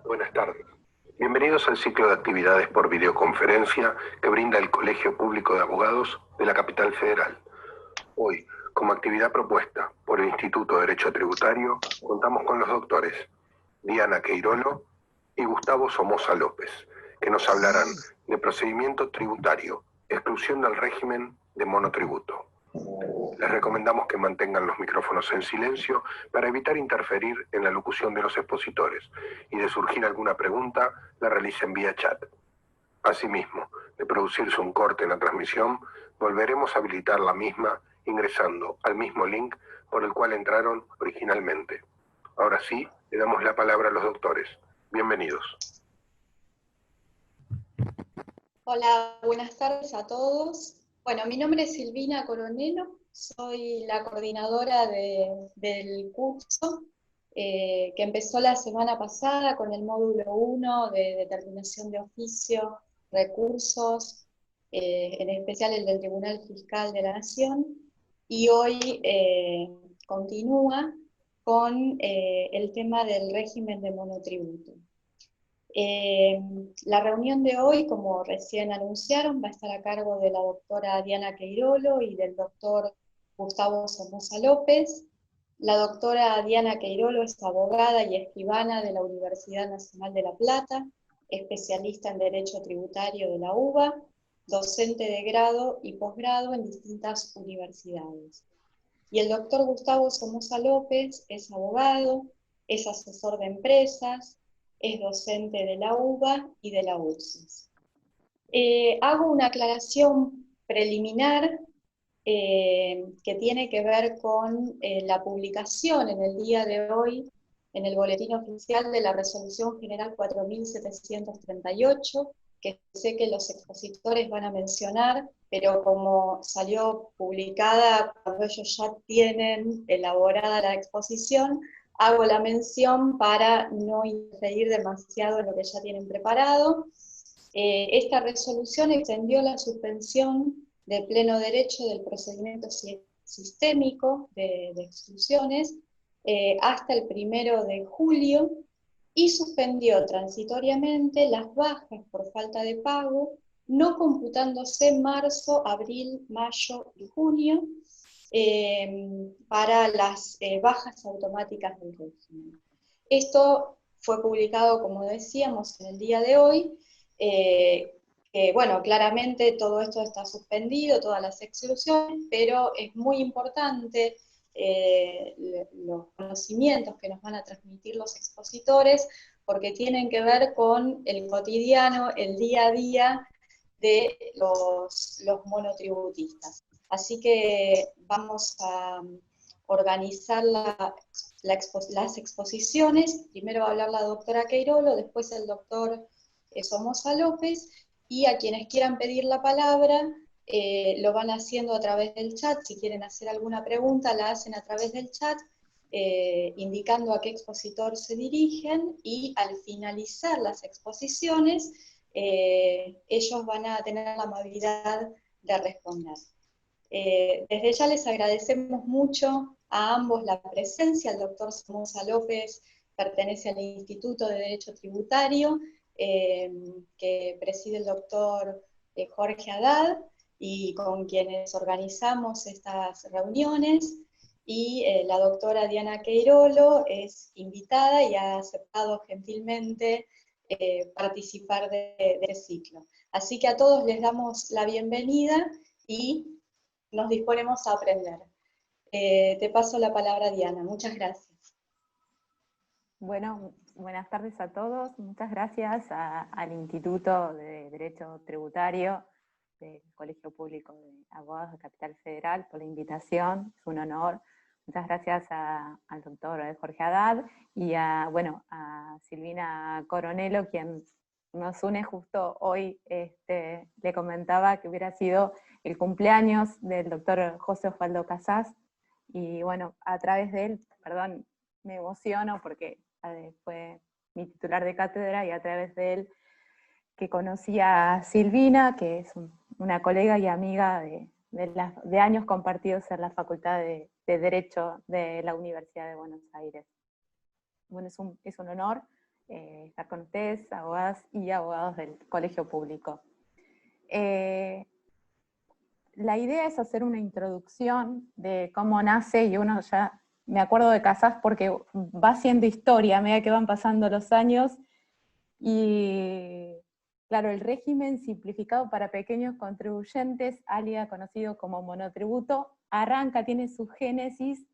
Buenas tardes. Bienvenidos al ciclo de actividades por videoconferencia que brinda el Colegio Público de Abogados de la Capital Federal. Hoy, como actividad propuesta por el Instituto de Derecho Tributario, contamos con los doctores Diana Queirolo y Gustavo Somoza López, que nos hablarán de procedimiento tributario, exclusión del régimen de monotributo. Les recomendamos que mantengan los micrófonos en silencio para evitar interferir en la locución de los expositores y de surgir alguna pregunta, la realicen vía chat. Asimismo, de producirse un corte en la transmisión, volveremos a habilitar la misma ingresando al mismo link por el cual entraron originalmente. Ahora sí, le damos la palabra a los doctores. Bienvenidos. Hola, buenas tardes a todos. Bueno, mi nombre es Silvina Coronelo, soy la coordinadora del curso que empezó la semana pasada con el módulo 1 de determinación de oficio, recursos, en especial el del Tribunal Fiscal de la Nación, y hoy continúa con el tema del régimen de monotributo. La reunión de hoy, como recién anunciaron, va a estar a cargo de la doctora Diana Queirolo y del doctor Gustavo Somoza López. La doctora Diana Queirolo es abogada y escribana de la Universidad Nacional de La Plata, especialista en Derecho Tributario de la UBA, docente de grado y posgrado en distintas universidades. Y el doctor Gustavo Somoza López es abogado, es asesor de empresas, es docente de la UBA y de la UCES. Hago una aclaración preliminar que tiene que ver con la publicación en el día de hoy en el Boletín Oficial de la Resolución General 4738, que sé que los expositores van a mencionar, pero como salió publicada cuando ellos ya tienen elaborada la exposición, hago la mención para no interferir demasiado en lo que ya tienen preparado. Esta resolución extendió la suspensión de pleno derecho del procedimiento sistémico de exclusiones hasta el 1 de julio y suspendió transitoriamente las bajas por falta de pago, no computándose marzo, abril, mayo y junio, para las bajas automáticas del régimen. Esto fue publicado, como decíamos, en el día de hoy. Bueno, claramente todo esto está suspendido, todas las exclusiones, pero es muy importante los conocimientos que nos van a transmitir los expositores, porque tienen que ver con el cotidiano, el día a día de los monotributistas. Así que vamos a organizar las exposiciones. Primero va a hablar la doctora Queirolo, después el doctor Somoza López, y a quienes quieran pedir la palabra lo van haciendo a través del chat. Si quieren hacer alguna pregunta, la hacen a través del chat, indicando a qué expositor se dirigen, y al finalizar las exposiciones, ellos van a tener la amabilidad de responder. Desde ya les agradecemos mucho a ambos la presencia. El doctor Somoza López pertenece al Instituto de Derecho Tributario, que preside el doctor Jorge Haddad, y con quienes organizamos estas reuniones, y la doctora Diana Queirolo es invitada y ha aceptado gentilmente participar de este ciclo. Así que a todos les damos la bienvenida y nos disponemos a aprender. Te paso la palabra, Diana. Muchas gracias. Bueno, buenas tardes a todos. Muchas gracias al Instituto de Derecho Tributario del Colegio Público de Abogados de Capital Federal por la invitación. Es un honor. Muchas gracias al doctor Jorge Haddad y a Silvina Coronelo, quien nos une justo hoy. Le comentaba que hubiera sido el cumpleaños del doctor José Osvaldo Casás, y bueno, a través de él, perdón, me emociono porque fue mi titular de cátedra, y a través de él que conocí a Silvina, que es una colega y amiga de años compartidos en la Facultad de Derecho de la Universidad de Buenos Aires. Bueno, es un honor estar con ustedes, abogadas y abogados del Colegio Público. La idea es hacer una introducción de cómo nace, y uno ya, me acuerdo de Casas porque va haciendo historia a medida que van pasando los años, y claro, el régimen simplificado para pequeños contribuyentes, alias conocido como monotributo, tiene su génesis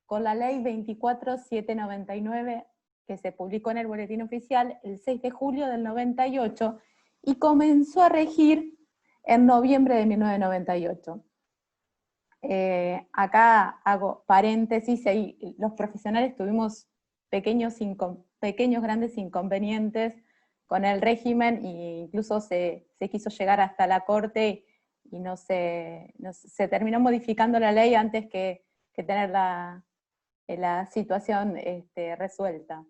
con la ley 24.799, que se publicó en el Boletín Oficial el 6 de julio del 98, y comenzó a regir en noviembre de 1998. Acá hago paréntesis, y los profesionales tuvimos pequeños grandes inconvenientes con el régimen, e incluso se quiso llegar hasta la Corte, y se terminó modificando la ley antes que tener la situación resuelta.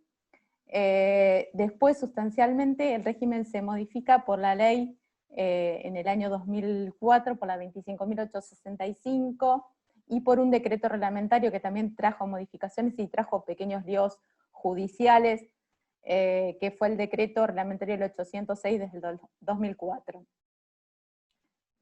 Después, sustancialmente, el régimen se modifica por la ley en el año 2004, por la 25.865, y por un decreto reglamentario que también trajo modificaciones y trajo pequeños líos judiciales, que fue el decreto reglamentario del 806 desde el 2004.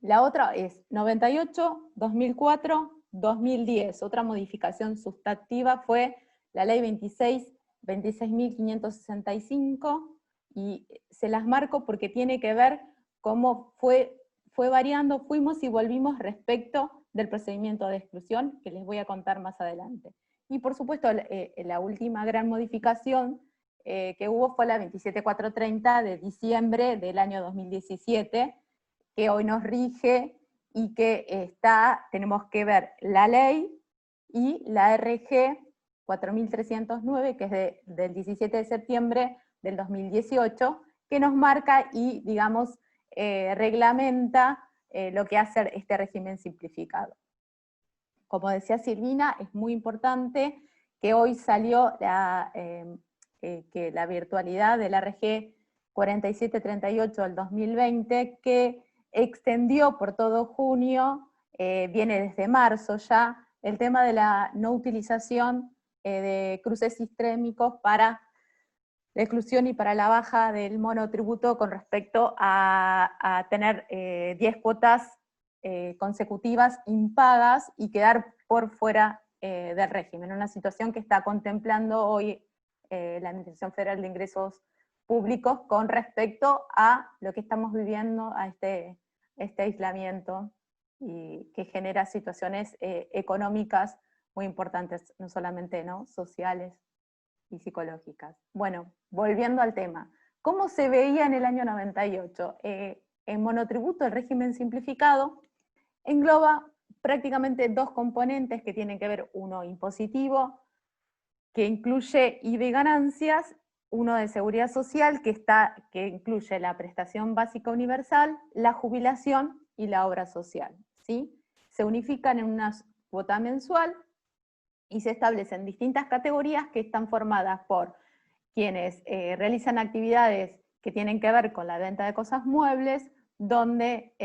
La otra es 98, 2004, 2010. Otra modificación sustantiva fue la ley 26.565, y se las marco porque tiene que ver cómo fue variando, fuimos y volvimos respecto del procedimiento de exclusión, que les voy a contar más adelante. Y por supuesto, la última gran modificación que hubo fue la 27.430 de diciembre del año 2017, que hoy nos rige, y que tenemos que ver la ley y la RG 4.309, que es del 17 de septiembre del 2018, que nos marca y, digamos, reglamenta lo que hace este régimen simplificado. Como decía Silvina, es muy importante que hoy salió que la virtualidad de la RG 4738 del 2020, que extendió por todo junio, viene desde marzo ya, el tema de la no utilización de cruces sistémicos para la exclusión y para la baja del monotributo, con respecto a tener 10 cuotas consecutivas impagas y quedar por fuera del régimen, una situación que está contemplando hoy la Administración Federal de Ingresos Públicos con respecto a lo que estamos viviendo, a este aislamiento, y que genera situaciones económicas muy importantes, no solamente sociales y psicológicas. Bueno, volviendo al tema, ¿cómo se veía en el año 98? En monotributo, el régimen simplificado engloba prácticamente dos componentes que tienen que ver: uno impositivo, que incluye IVA y ganancias; uno de seguridad social, que incluye la prestación básica universal, la jubilación y la obra social, ¿sí? Se unifican en una cuota mensual y se establecen distintas categorías que están formadas por quienes realizan actividades que tienen que ver con la venta de cosas muebles, donde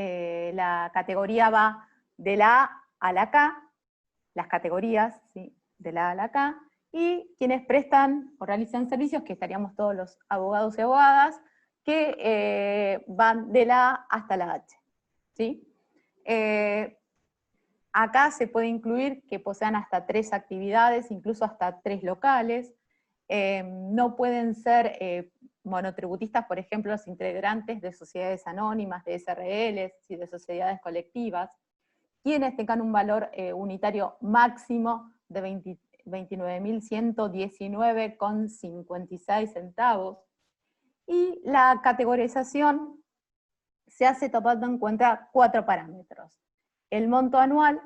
la categoría va de la A a la K, las categorías, ¿sí?, de la A a la K, y quienes prestan o realizan servicios, que estaríamos todos los abogados y abogadas, que van de la A hasta la H, ¿sí? Acá se puede incluir que posean hasta 3 actividades, incluso hasta 3 locales. No pueden ser monotributistas, por ejemplo, los integrantes de sociedades anónimas, de SRLs y de sociedades colectivas, quienes tengan un valor unitario máximo de 29.119,56 centavos. Y la categorización se hace tomando en cuenta 4 parámetros. El monto anual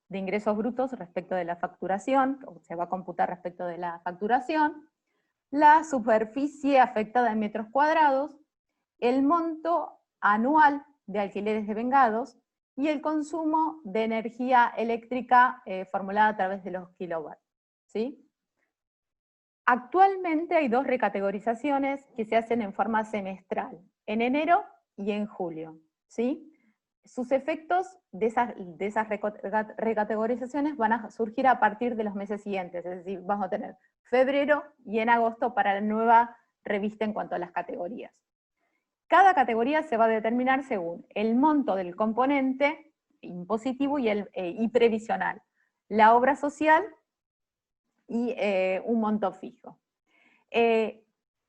de ingresos brutos respecto de la facturación, o se va a computar respecto de la facturación; la superficie afectada en metros cuadrados; el monto anual de alquileres devengados; y el consumo de energía eléctrica formulada a través de los kilowatts, ¿sí? Actualmente hay 2 recategorizaciones que se hacen en forma semestral, en enero y en julio, ¿sí? Sus efectos de esas recategorizaciones van a surgir a partir de los meses siguientes, es decir, vamos a tener febrero y en agosto para la nueva reviste en cuanto a las categorías. Cada categoría se va a determinar según el monto del componente impositivo y previsional, la obra social y un monto fijo. ¿Qué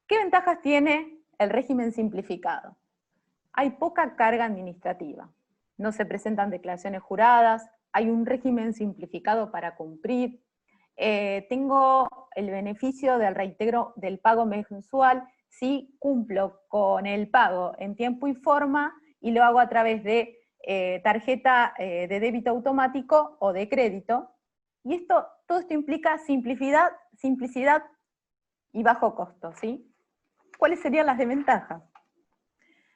ventajas tiene el régimen simplificado? Hay poca carga administrativa, no se presentan declaraciones juradas, hay un régimen simplificado para cumplir, tengo el beneficio del reintegro del pago mensual si cumplo con el pago en tiempo y forma y lo hago a través de tarjeta de débito automático o de crédito. Y todo esto implica simplicidad y bajo costo, ¿sí? ¿Cuáles serían las desventajas?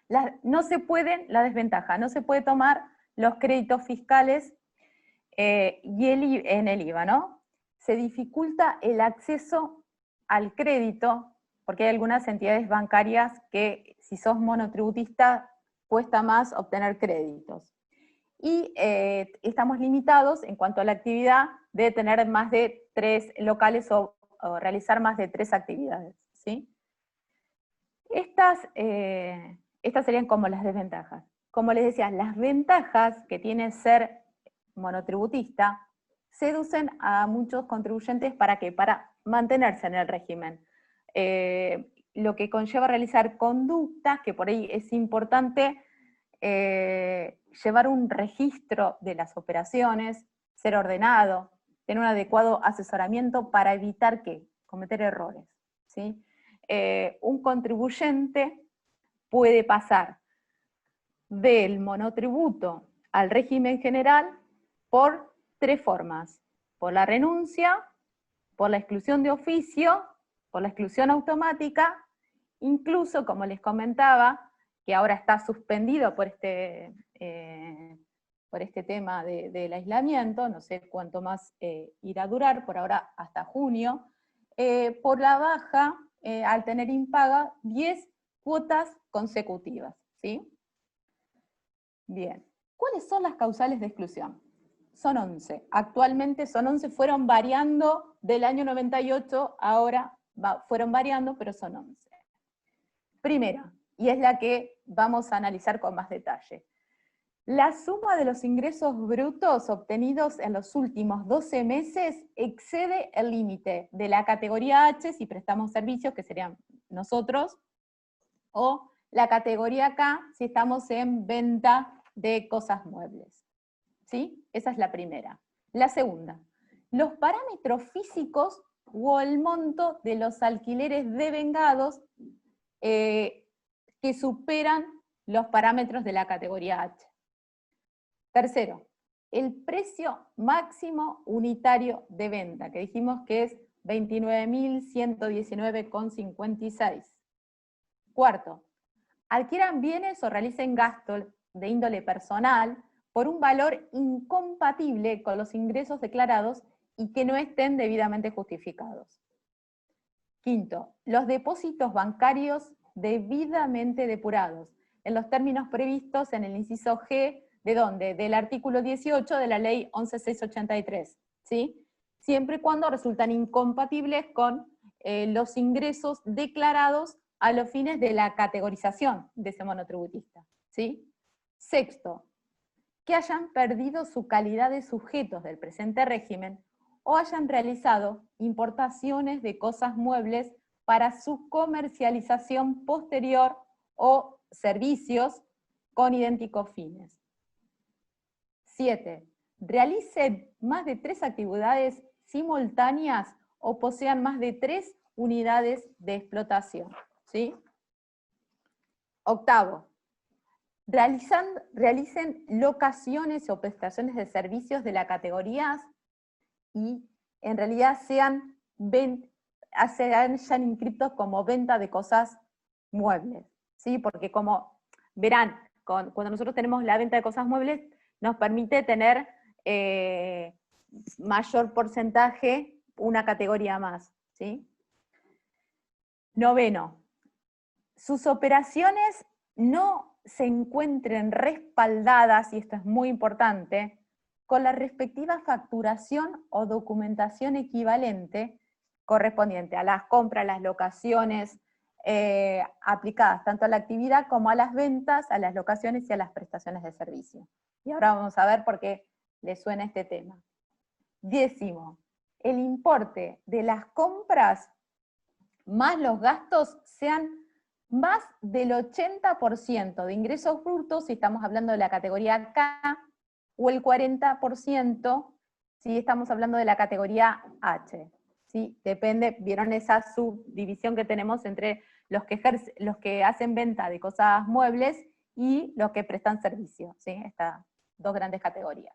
La desventaja, no se puede tomar los créditos fiscales en el IVA, ¿no? Se dificulta el acceso al crédito, porque hay algunas entidades bancarias que, si sos monotributista, cuesta más obtener créditos. Y estamos limitados en cuanto a la actividad de tener más de 3 locales o realizar más de 3 actividades, ¿sí? Estas serían como las desventajas. Como les decía, las ventajas que tiene ser monotributista seducen a muchos contribuyentes ¿para qué? Para mantenerse en el régimen. Lo que conlleva realizar conductas, que por ahí es importante llevar un registro de las operaciones, ser ordenado, tener un adecuado asesoramiento para evitar cometer errores, ¿sí? Un contribuyente puede pasar del monotributo al régimen general por 3 formas: por la renuncia, por la exclusión de oficio, por la exclusión automática, incluso, como les comentaba, que ahora está suspendido por este tema del aislamiento, no sé cuánto más irá a durar, por ahora hasta junio, por la baja, al tener impaga 10 cuotas consecutivas, ¿sí? Bien, ¿cuáles son las causales de exclusión? Son 11, actualmente son 11, fueron variando del año 98, ahora fueron variando, pero son 11. Primera, y es la que vamos a analizar con más detalle. La suma de los ingresos brutos obtenidos en los últimos 12 meses excede el límite de la categoría H si prestamos servicios, que serían nosotros, o la categoría K si estamos en venta de cosas muebles. ¿Sí? Esa es la primera. La segunda, los parámetros físicos o el monto de los alquileres devengados que superan los parámetros de la categoría H. Tercero, el precio máximo unitario de venta, que dijimos que es 29.119,56. Cuarto, adquieran bienes o realicen gastos de índole personal por un valor incompatible con los ingresos declarados y que no estén debidamente justificados. Quinto, los depósitos bancarios debidamente depurados, en los términos previstos en el inciso G, ¿de dónde? Del artículo 18 de la ley 11.683, ¿sí? Siempre y cuando resultan incompatibles con los ingresos declarados a los fines de la categorización de ese monotributista, ¿sí? Sexto, que hayan perdido su calidad de sujetos del presente régimen o hayan realizado importaciones de cosas muebles para su comercialización posterior o servicios con idénticos fines. 7. Realicen más de 3 actividades simultáneas o posean más de 3 unidades de explotación, ¿sí? Octavo, realicen locaciones o prestaciones de servicios de la categoría y en realidad sean inscritos como venta de cosas muebles, ¿sí? Porque como verán, cuando nosotros tenemos la venta de cosas muebles, nos permite tener mayor porcentaje, una categoría más, ¿sí? Noveno, sus operaciones no se encuentren respaldadas, y esto es muy importante, con la respectiva facturación o documentación equivalente correspondiente a las compras, las locaciones, aplicadas tanto a la actividad como a las ventas, a las locaciones y a las prestaciones de servicio. Y ahora vamos a ver por qué les suena este tema. 10º, el importe de las compras más los gastos sean más del 80% de ingresos brutos, si estamos hablando de la categoría K, o el 40% si estamos hablando de la categoría H. ¿Sí? Depende, vieron esa subdivisión que tenemos entre los que hacen venta de cosas muebles y los que prestan servicio, ¿sí? Estas dos grandes categorías.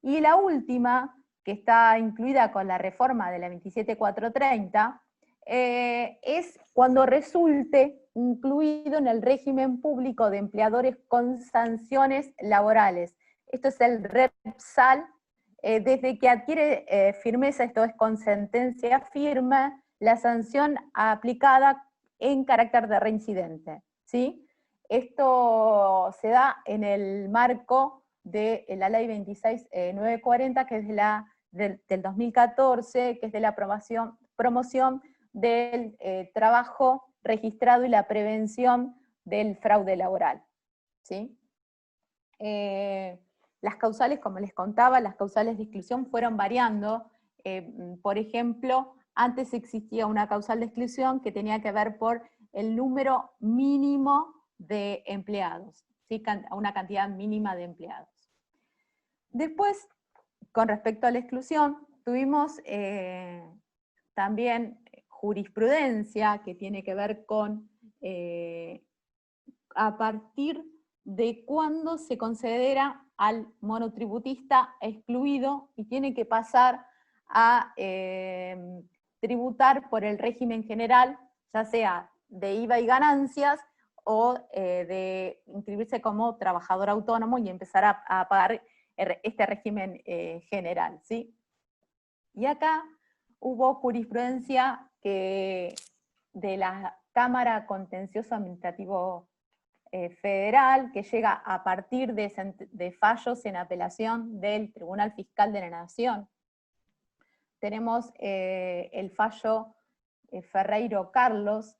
Y la última, que está incluida con la reforma de la 27430, es cuando resulte incluido en el régimen público de empleadores con sanciones laborales. Esto es el REPSAL, desde que adquiere firmeza, esto es con sentencia firme, la sanción aplicada en carácter de reincidente, ¿sí? Esto se da en el marco de la ley 26940, que es del 2014, que es de la promoción del trabajo registrado y la prevención del fraude laboral, ¿sí? Las causales, como les contaba, las causales de exclusión fueron variando. Por ejemplo, antes existía una causal de exclusión que tenía que ver por el número mínimo de empleados, ¿sí? Una cantidad mínima de empleados. Después, con respecto a la exclusión, tuvimos también jurisprudencia que tiene que ver con a partir de cuándo se considera al monotributista excluido y tiene que pasar a tributar por el régimen general, ya sea de IVA y ganancias, o de inscribirse como trabajador autónomo y empezar a pagar este régimen general, ¿sí? Y acá hubo jurisprudencia de la Cámara Contencioso Administrativo Federal, que llega a partir de fallos en apelación del Tribunal Fiscal de la Nación. Tenemos el fallo Ferreiro Carlos,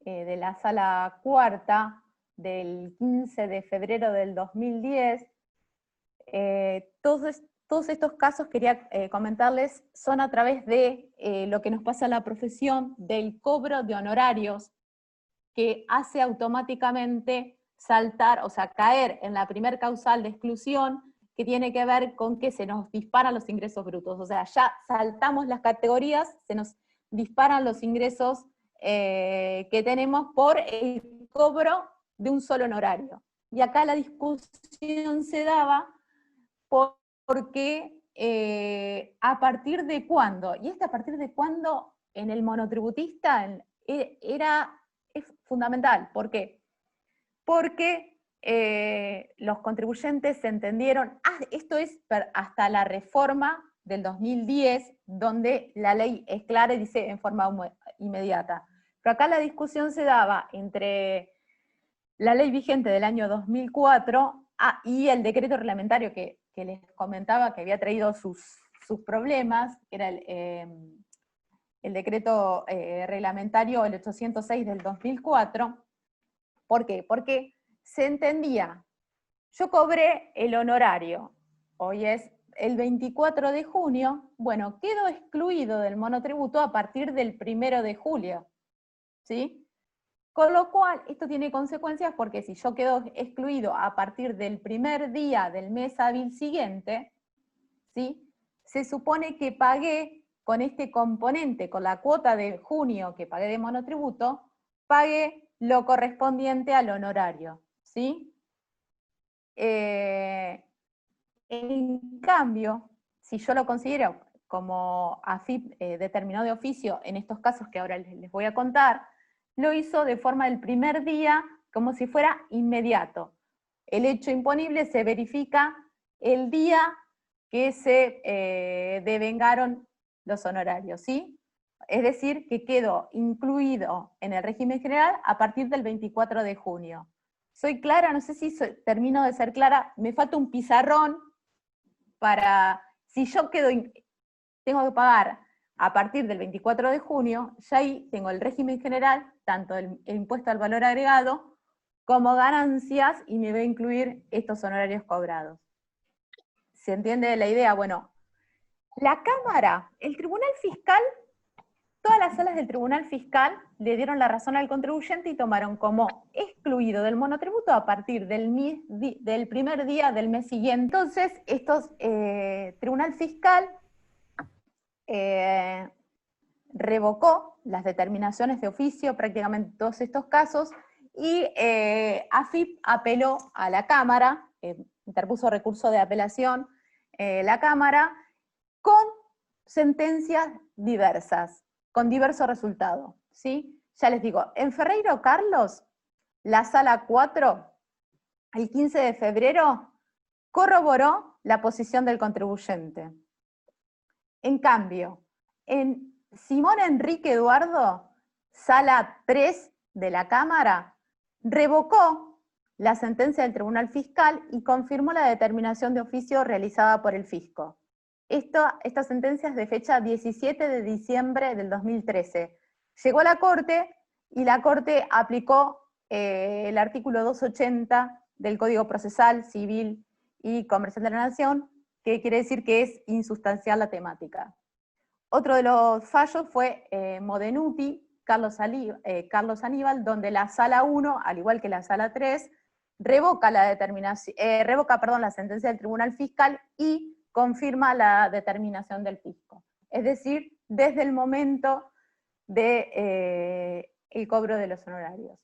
de la Sala Cuarta, del 15 de febrero del 2010. Todos estos casos, quería comentarles, son a través de lo que nos pasa en la profesión, del cobro de honorarios, que hace automáticamente saltar, o sea, caer en la primer causal de exclusión, que tiene que ver con que se nos disparan los ingresos brutos. O sea, ya saltamos las categorías, se nos disparan los ingresos que tenemos por el cobro de un solo honorario. Y acá la discusión se daba porque a partir de cuándo, y a partir de cuándo en el monotributista es fundamental. ¿Por qué? Porque los contribuyentes se entendieron, esto es hasta la reforma del 2010, donde la ley es clara y dice en forma inmediata. Pero acá la discusión se daba entre la ley vigente del año 2004 y el decreto reglamentario que les comentaba que había traído sus problemas, que era el decreto reglamentario, el 806 del 2004. ¿Por qué? Porque se entendía, yo cobré el honorario, hoy es el 24 de junio, bueno, quedo excluido del monotributo a partir del 1 de julio, ¿sí? Con lo cual, esto tiene consecuencias porque si yo quedo excluido a partir del primer día del mes hábil siguiente, ¿sí? Se supone que pagué con este componente, con la cuota de junio que pagué de monotributo, pagué lo correspondiente al honorario, ¿sí? En cambio, si yo lo considero como AFIP determinado de oficio, en estos casos que ahora les voy a contar, lo hizo de forma del primer día, como si fuera inmediato. El hecho imponible se verifica el día que se devengaron los honorarios, ¿sí? Es decir, que quedó incluido en el régimen general a partir del 24 de junio. ¿Soy clara? No sé si termino de ser clara. Me falta un pizarrón para, si yo tengo que pagar a partir del 24 de junio, ya ahí tengo el régimen general, tanto el impuesto al valor agregado, como ganancias, y me va a incluir estos honorarios cobrados. ¿Se entiende la idea? Bueno, la Cámara, el Tribunal Fiscal, todas las salas del Tribunal Fiscal le dieron la razón al contribuyente y tomaron como excluido del monotributo a partir del primer día del mes siguiente. Entonces, Tribunal Fiscal revocó las determinaciones de oficio, prácticamente todos estos casos, y AFIP apeló a la Cámara, interpuso recurso de apelación la Cámara, con sentencias diversas, con diverso resultado, ¿sí? Ya les digo, en Ferreiro Carlos, la Sala 4, el 15 de febrero, corroboró la posición del contribuyente. En cambio, en Simón Enrique Eduardo, Sala 3 de la Cámara, revocó la sentencia del Tribunal Fiscal y confirmó la determinación de oficio realizada por el fisco. Esta sentencia es de fecha 17 de diciembre del 2013. Llegó a la Corte y la Corte aplicó el artículo 280 del Código Procesal, Civil y Comercial de la Nación, que quiere decir que es insustancial la temática. Otro de los fallos fue Modenuti, Carlos Aníbal, donde la Sala 1, al igual que la Sala 3, revoca la sentencia del Tribunal Fiscal y confirma la determinación del fisco. Es decir, desde el momento del cobro de los honorarios.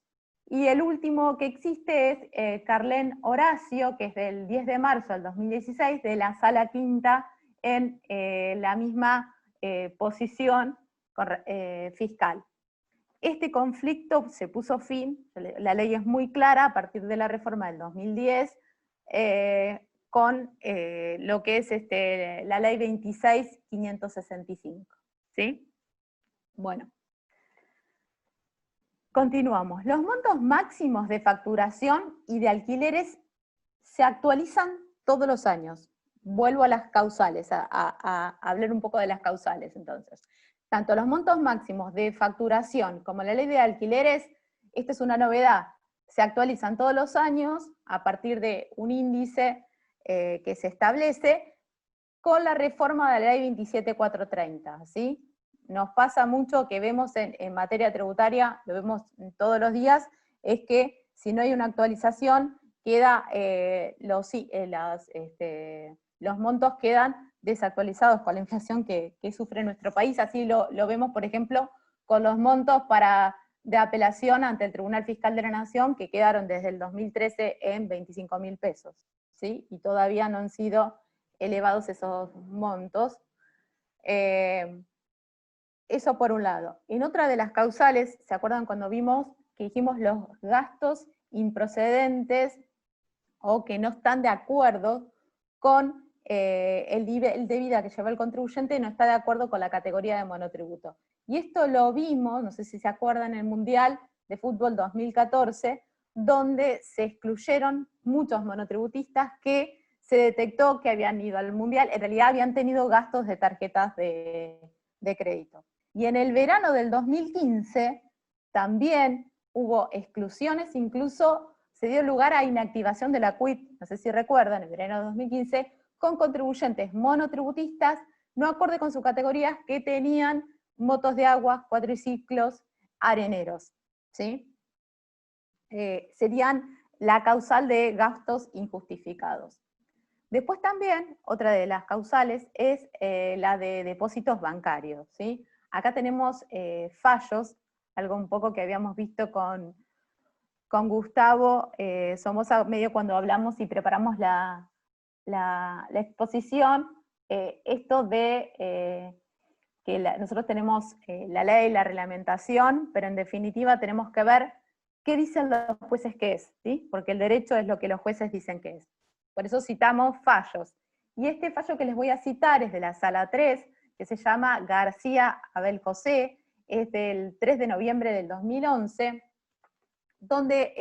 Y el último que existe es Carlén Horacio, que es del 10 de marzo del 2016, de la Sala Quinta, en la misma posición fiscal. Este conflicto se puso fin, la ley es muy clara, a partir de la reforma del 2010, con lo que es la ley 26.565, ¿sí? Bueno. Continuamos. Los montos máximos de facturación y de alquileres se actualizan todos los años. Vuelvo a las causales, a hablar un poco de las causales entonces. Tanto los montos máximos de facturación como la ley de alquileres, esta es una novedad, se actualizan todos los años a partir de un índice que se establece con la reforma de la ley 27430, ¿sí? Nos pasa mucho que vemos en materia tributaria, lo vemos todos los días, es que si no hay una actualización, los montos quedan desactualizados con la inflación que sufre nuestro país. Así lo vemos, por ejemplo, con los montos de apelación ante el Tribunal Fiscal de la Nación, que quedaron desde el 2013 en 25.000 pesos, ¿sí? Y todavía no han sido elevados esos montos. Eso por un lado. En otra de las causales, ¿se acuerdan cuando vimos que dijimos los gastos improcedentes o que no están de acuerdo con el nivel de vida que lleva el contribuyente, no está de acuerdo con la categoría de monotributo? Y esto lo vimos, no sé si se acuerdan, en el Mundial de Fútbol 2014, donde se excluyeron muchos monotributistas que se detectó que habían ido al Mundial, en realidad habían tenido gastos de tarjetas de crédito. Y en el verano del 2015 también hubo exclusiones, incluso se dio lugar a inactivación de la CUIT, no sé si recuerdan, en el verano del 2015, con contribuyentes monotributistas, no acorde con sus categorías, que tenían motos de agua, cuatriciclos, areneros, ¿sí? Serían la causal de gastos injustificados. Después también, otra de las causales es la de depósitos bancarios, ¿sí? Acá tenemos fallos, algo un poco que habíamos visto con Gustavo Somoza, medio cuando hablamos y preparamos la exposición, esto de que nosotros tenemos la ley, la reglamentación, pero en definitiva tenemos que ver qué dicen los jueces que es, ¿sí? Porque el derecho es lo que los jueces dicen que es. Por eso citamos fallos. Y este fallo que les voy a citar es de la Sala 3, que se llama García Abel José, es del 3 de noviembre del 2011, donde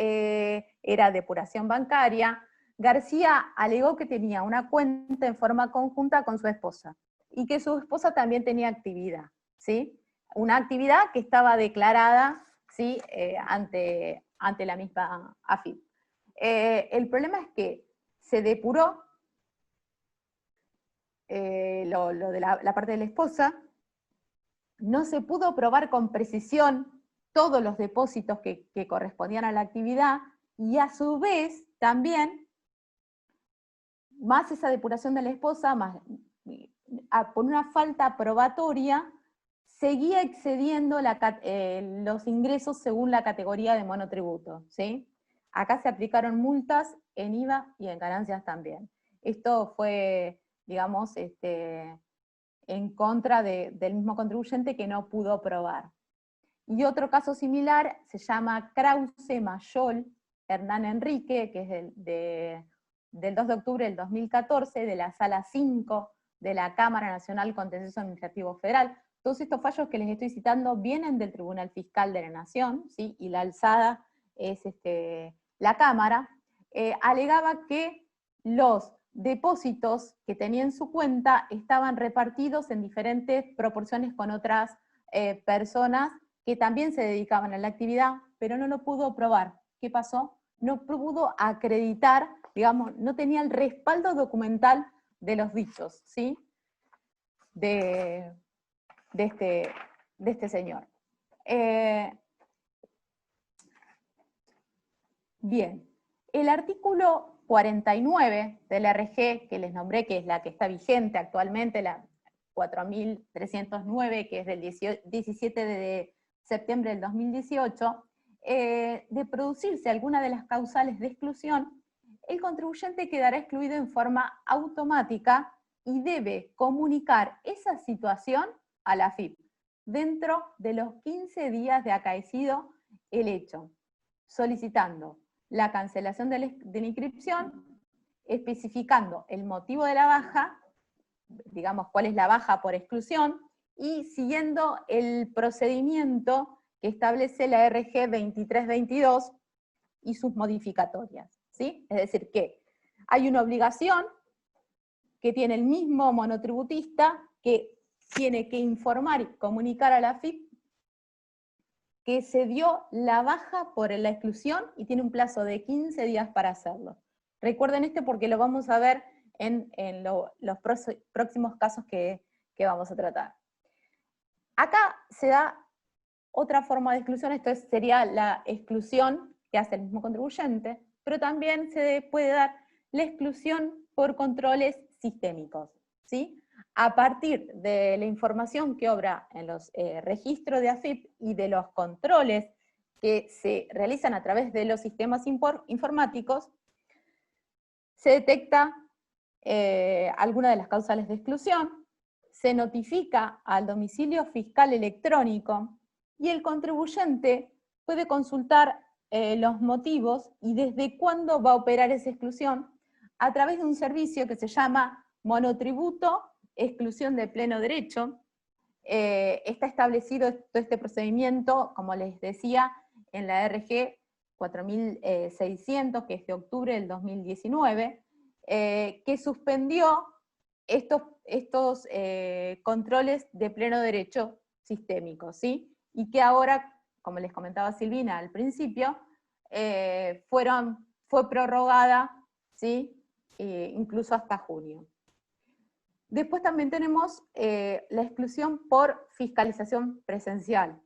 era depuración bancaria. García alegó que tenía una cuenta en forma conjunta con su esposa, y que su esposa también tenía actividad. ¿sí? Una actividad que estaba declarada, ¿sí? ante la misma AFIP. El problema es que se depuró lo de la parte de la esposa, no se pudo probar con precisión todos los depósitos que correspondían a la actividad, y a su vez también, más esa depuración de la esposa, más por una falta probatoria, seguía excediendo los ingresos según la categoría de monotributo, ¿sí? Acá se aplicaron multas en IVA y en ganancias también. Esto fue, digamos, en contra del mismo contribuyente que no pudo probar. Y otro caso similar se llama Krause Mayol Hernán Enrique, que es del 2 de octubre del 2014, de la Sala 5 de la Cámara Nacional Contencioso Administrativo Federal. Todos estos fallos que les estoy citando vienen del Tribunal Fiscal de la Nación, ¿sí? Y la alzada es la Cámara. Alegaba que los depósitos que tenía en su cuenta estaban repartidos en diferentes proporciones con otras personas que también se dedicaban a la actividad, pero no lo pudo probar. ¿Qué pasó? No pudo acreditar, digamos, no tenía el respaldo documental de los dichos, ¿sí? de este señor. Bien, el artículo 49 del RG, que les nombré, que es la que está vigente actualmente, la 4.309, que es del 17 de septiembre del 2018, de producirse alguna de las causales de exclusión, el contribuyente quedará excluido en forma automática y debe comunicar esa situación a la AFIP dentro de los 15 días de acaecido el hecho, solicitando la cancelación de la inscripción, especificando el motivo de la baja, digamos cuál es la baja por exclusión, y siguiendo el procedimiento que establece la RG 2322 y sus modificatorias, ¿sí? Es decir, que hay una obligación que tiene el mismo monotributista, que tiene que informar y comunicar a la AFIP que se dio la baja por la exclusión y tiene un plazo de 15 días para hacerlo. Recuerden porque lo vamos a ver en los próximos casos que vamos a tratar. Acá se da otra forma de exclusión, esto sería la exclusión que hace el mismo contribuyente, pero también se puede dar la exclusión por controles sistémicos, ¿sí? A partir de la información que obra en los registros de AFIP y de los controles que se realizan a través de los sistemas informáticos, se detecta alguna de las causales de exclusión, se notifica al domicilio fiscal electrónico y el contribuyente puede consultar los motivos y desde cuándo va a operar esa exclusión a través de un servicio que se llama Monotributo Exclusión de Pleno Derecho. Está establecido todo este procedimiento, como les decía, en la RG 4600, que es de octubre del 2019, que suspendió estos controles de pleno derecho sistémicos, ¿sí? Y que ahora, como les comentaba Silvina al principio, fue prorrogada, ¿sí? Incluso hasta junio. Después también tenemos la exclusión por fiscalización presencial,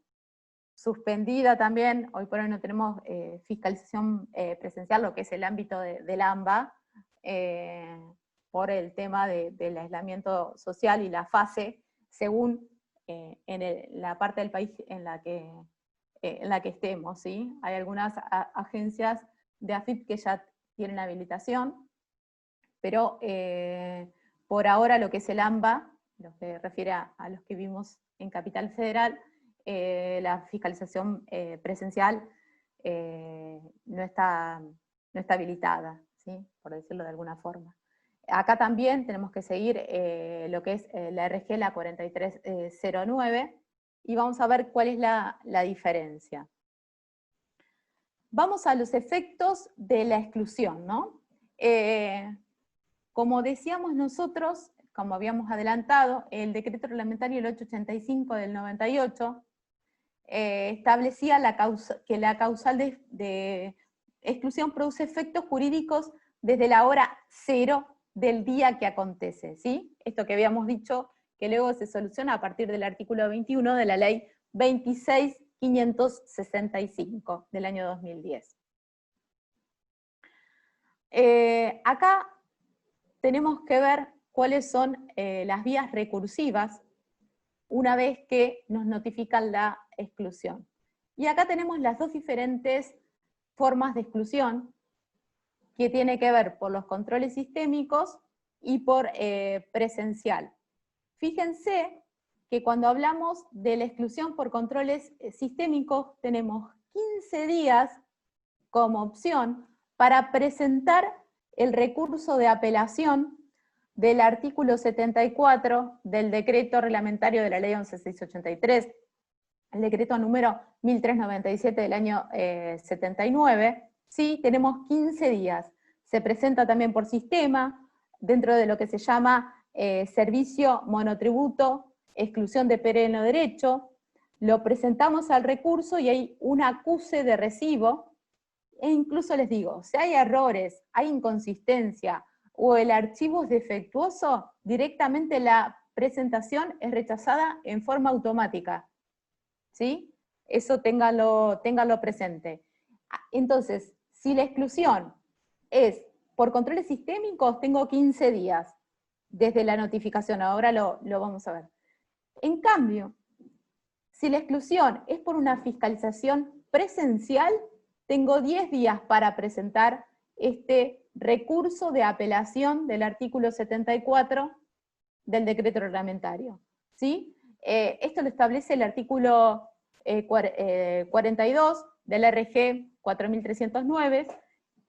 suspendida también. Hoy por hoy no tenemos fiscalización presencial, lo que es el ámbito del AMBA, por el tema del aislamiento social y la fase, según la parte del país en la que estemos, ¿sí? Hay algunas agencias de AFIP que ya tienen habilitación, pero por ahora lo que es el AMBA, lo que refiere a los que vivimos en Capital Federal, la fiscalización presencial no está habilitada, ¿sí? Por decirlo de alguna forma. Acá también tenemos que seguir lo que es la RG, la 4309, y vamos a ver cuál es la diferencia. Vamos a los efectos de la exclusión, ¿no? Como decíamos nosotros, como habíamos adelantado, el decreto reglamentario el 885 del 98 establecía que la causal de exclusión produce efectos jurídicos desde la hora 0 del día que acontece, ¿sí? Esto que habíamos dicho, que luego se soluciona a partir del artículo 21 de la ley 26.565 del año 2010. Acá tenemos que ver cuáles son las vías recursivas una vez que nos notifican la exclusión. Y acá tenemos las dos diferentes formas de exclusión, que tiene que ver por los controles sistémicos y por presencial. Fíjense que cuando hablamos de la exclusión por controles sistémicos, tenemos 15 días como opción para presentar el recurso de apelación del artículo 74 del decreto reglamentario de la ley 11.683, el decreto número 1397 del año 79, ¿sí? Tenemos 15 días. Se presenta también por sistema, dentro de lo que se llama servicio monotributo, exclusión de pleno derecho, lo presentamos al recurso y hay un acuse de recibo, e incluso les digo, si hay errores, hay inconsistencia, o el archivo es defectuoso, directamente la presentación es rechazada en forma automática, ¿sí? Eso ténganlo presente. Entonces, si la exclusión es por controles sistémicos, tengo 15 días desde la notificación, ahora lo vamos a ver. En cambio, si la exclusión es por una fiscalización presencial, tengo 10 días para presentar este recurso de apelación del artículo 74 del decreto reglamentario, ¿sí? Esto lo establece el artículo 42 del RG 4309,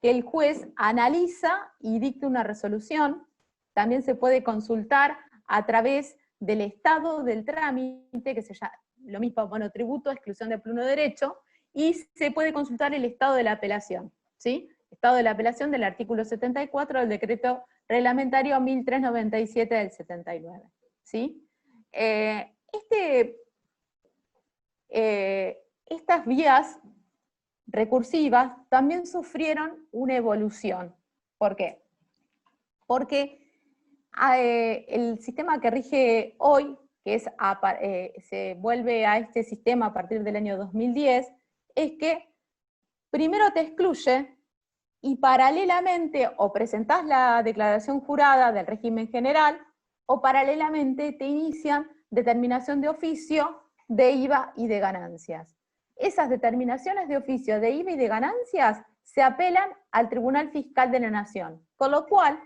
que el juez analiza y dicta una resolución. También se puede consultar a través del estado del trámite, que se llama lo mismo monotributo, exclusión de pleno derecho, y se puede consultar el estado de la apelación, ¿sí? Estado de la apelación del artículo 74 del decreto reglamentario 1397 del 79, ¿sí? Estas vías recursivas también sufrieron una evolución. ¿Por qué? Porque el sistema que rige hoy, que es se vuelve a este sistema a partir del año 2010, es que primero te excluye y paralelamente o presentás la declaración jurada del régimen general o paralelamente te inician determinación de oficio de IVA y de ganancias. Esas determinaciones de oficio de IVA y de ganancias se apelan al Tribunal Fiscal de la Nación, con lo cual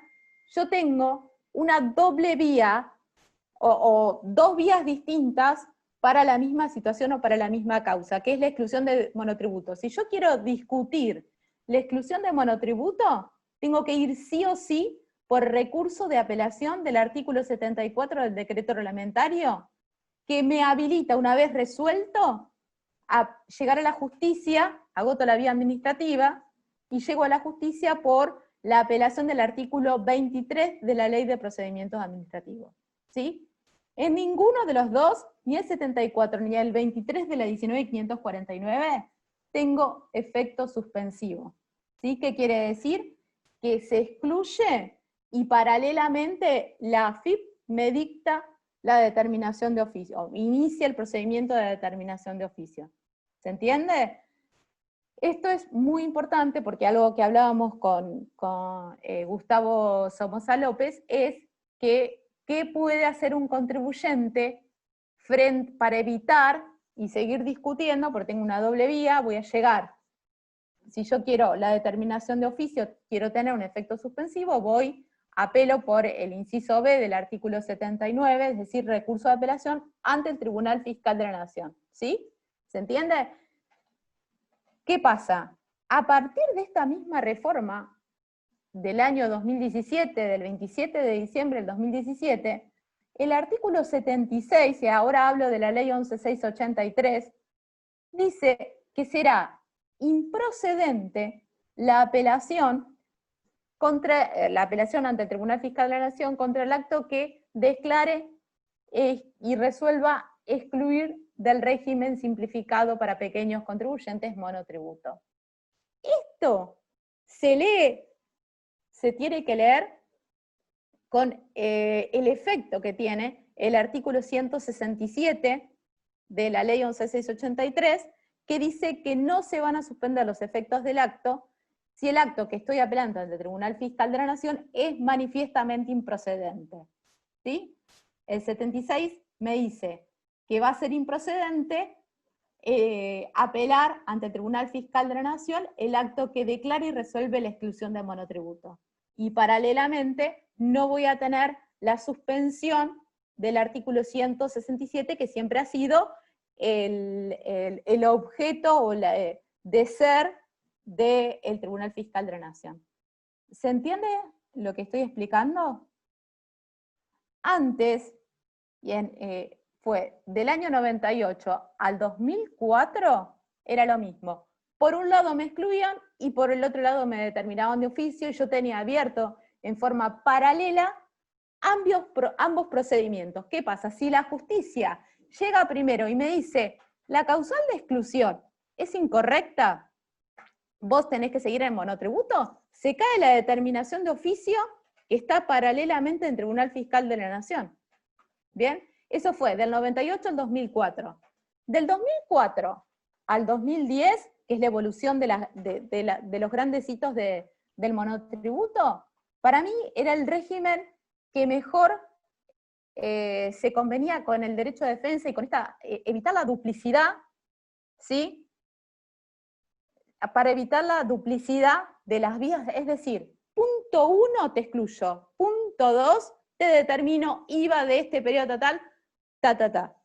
yo tengo una doble vía o dos vías distintas para la misma situación o para la misma causa, que es la exclusión de monotributo. Si yo quiero discutir la exclusión de monotributo, tengo que ir sí o sí por recurso de apelación del artículo 74 del decreto reglamentario, que me habilita, una vez resuelto, a llegar a la justicia, agoto la vía administrativa, y llego a la justicia por la apelación del artículo 23 de la Ley de Procedimientos Administrativos, ¿sí? En ninguno de los dos, ni el 74 ni el 23 de la 19.549, tengo efecto suspensivo, ¿sí? ¿Qué quiere decir? Que se excluye y paralelamente la AFIP me dicta la determinación de oficio, o inicia el procedimiento de determinación de oficio. ¿Se entiende? Esto es muy importante porque algo que hablábamos con Gustavo Somoza López es que ¿qué puede hacer un contribuyente para evitar y seguir discutiendo? Porque tengo una doble vía, voy a llegar. Si yo quiero la determinación de oficio, quiero tener un efecto suspensivo, apelo por el inciso B del artículo 79, es decir, recurso de apelación ante el Tribunal Fiscal de la Nación. ¿Sí? ¿Se entiende? ¿Qué pasa? A partir de esta misma reforma del año 2017, del 27 de diciembre del 2017, el artículo 76, y ahora hablo de la ley 11.683, dice que será improcedente la apelación ante el Tribunal Fiscal de la Nación contra el acto que declare y resuelva excluir del régimen simplificado para pequeños contribuyentes monotributo. Esto se lee, se tiene que leer con el efecto que tiene el artículo 167 de la ley 11.683, que dice que no se van a suspender los efectos del acto si el acto que estoy apelando ante el Tribunal Fiscal de la Nación es manifiestamente improcedente. ¿Sí? El 76 me dice que va a ser improcedente apelar ante el Tribunal Fiscal de la Nación el acto que declara y resuelve la exclusión de monotributo. Y paralelamente no voy a tener la suspensión del artículo 167, que siempre ha sido el objeto o de ser del Tribunal Fiscal de la Nación. ¿Se entiende lo que estoy explicando? Antes, fue del año 98 al 2004, era lo mismo. Por un lado me excluían y por el otro lado me determinaban de oficio, y yo tenía abierto en forma paralela ambos procedimientos. ¿Qué pasa? Si la justicia llega primero y me dice, la causal de exclusión es incorrecta, vos tenés que seguir en monotributo, se cae la determinación de oficio que está paralelamente en el Tribunal Fiscal de la Nación. ¿Bien? Eso fue del 98 al 2004. Del 2004 al 2010, que es la evolución de los grandes hitos del monotributo, para mí era el régimen que mejor se convenía con el derecho de defensa y con evitar la duplicidad, ¿sí? Para evitar la duplicidad de las vías, es decir, punto 1 te excluyo, punto 2 te determino IVA de este periodo total,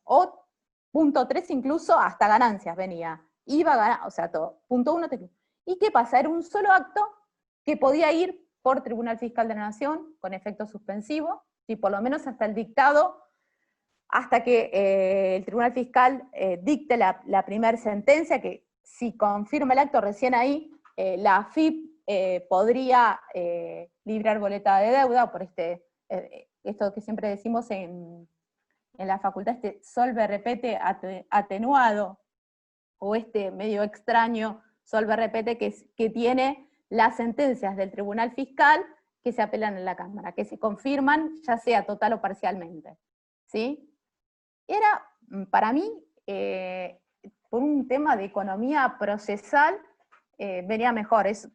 o punto 3 incluso hasta ganancias venía, IVA, o sea, todo, punto 1 te excluyo. ¿Y qué pasa? Era un solo acto que podía ir por Tribunal Fiscal de la Nación con efecto suspensivo, y por lo menos hasta el dictado, hasta que el Tribunal Fiscal dicte la primera sentencia, que si confirma el acto recién ahí, la AFIP podría librar boleta de deuda por esto que siempre decimos en la facultad, solve repete atenuado, o medio extraño solve repete que tiene las sentencias del Tribunal Fiscal que se apelan en la Cámara, que se confirman ya sea total o parcialmente. ¿Sí? Era, para mí, por un tema de economía procesal, venía mejor, es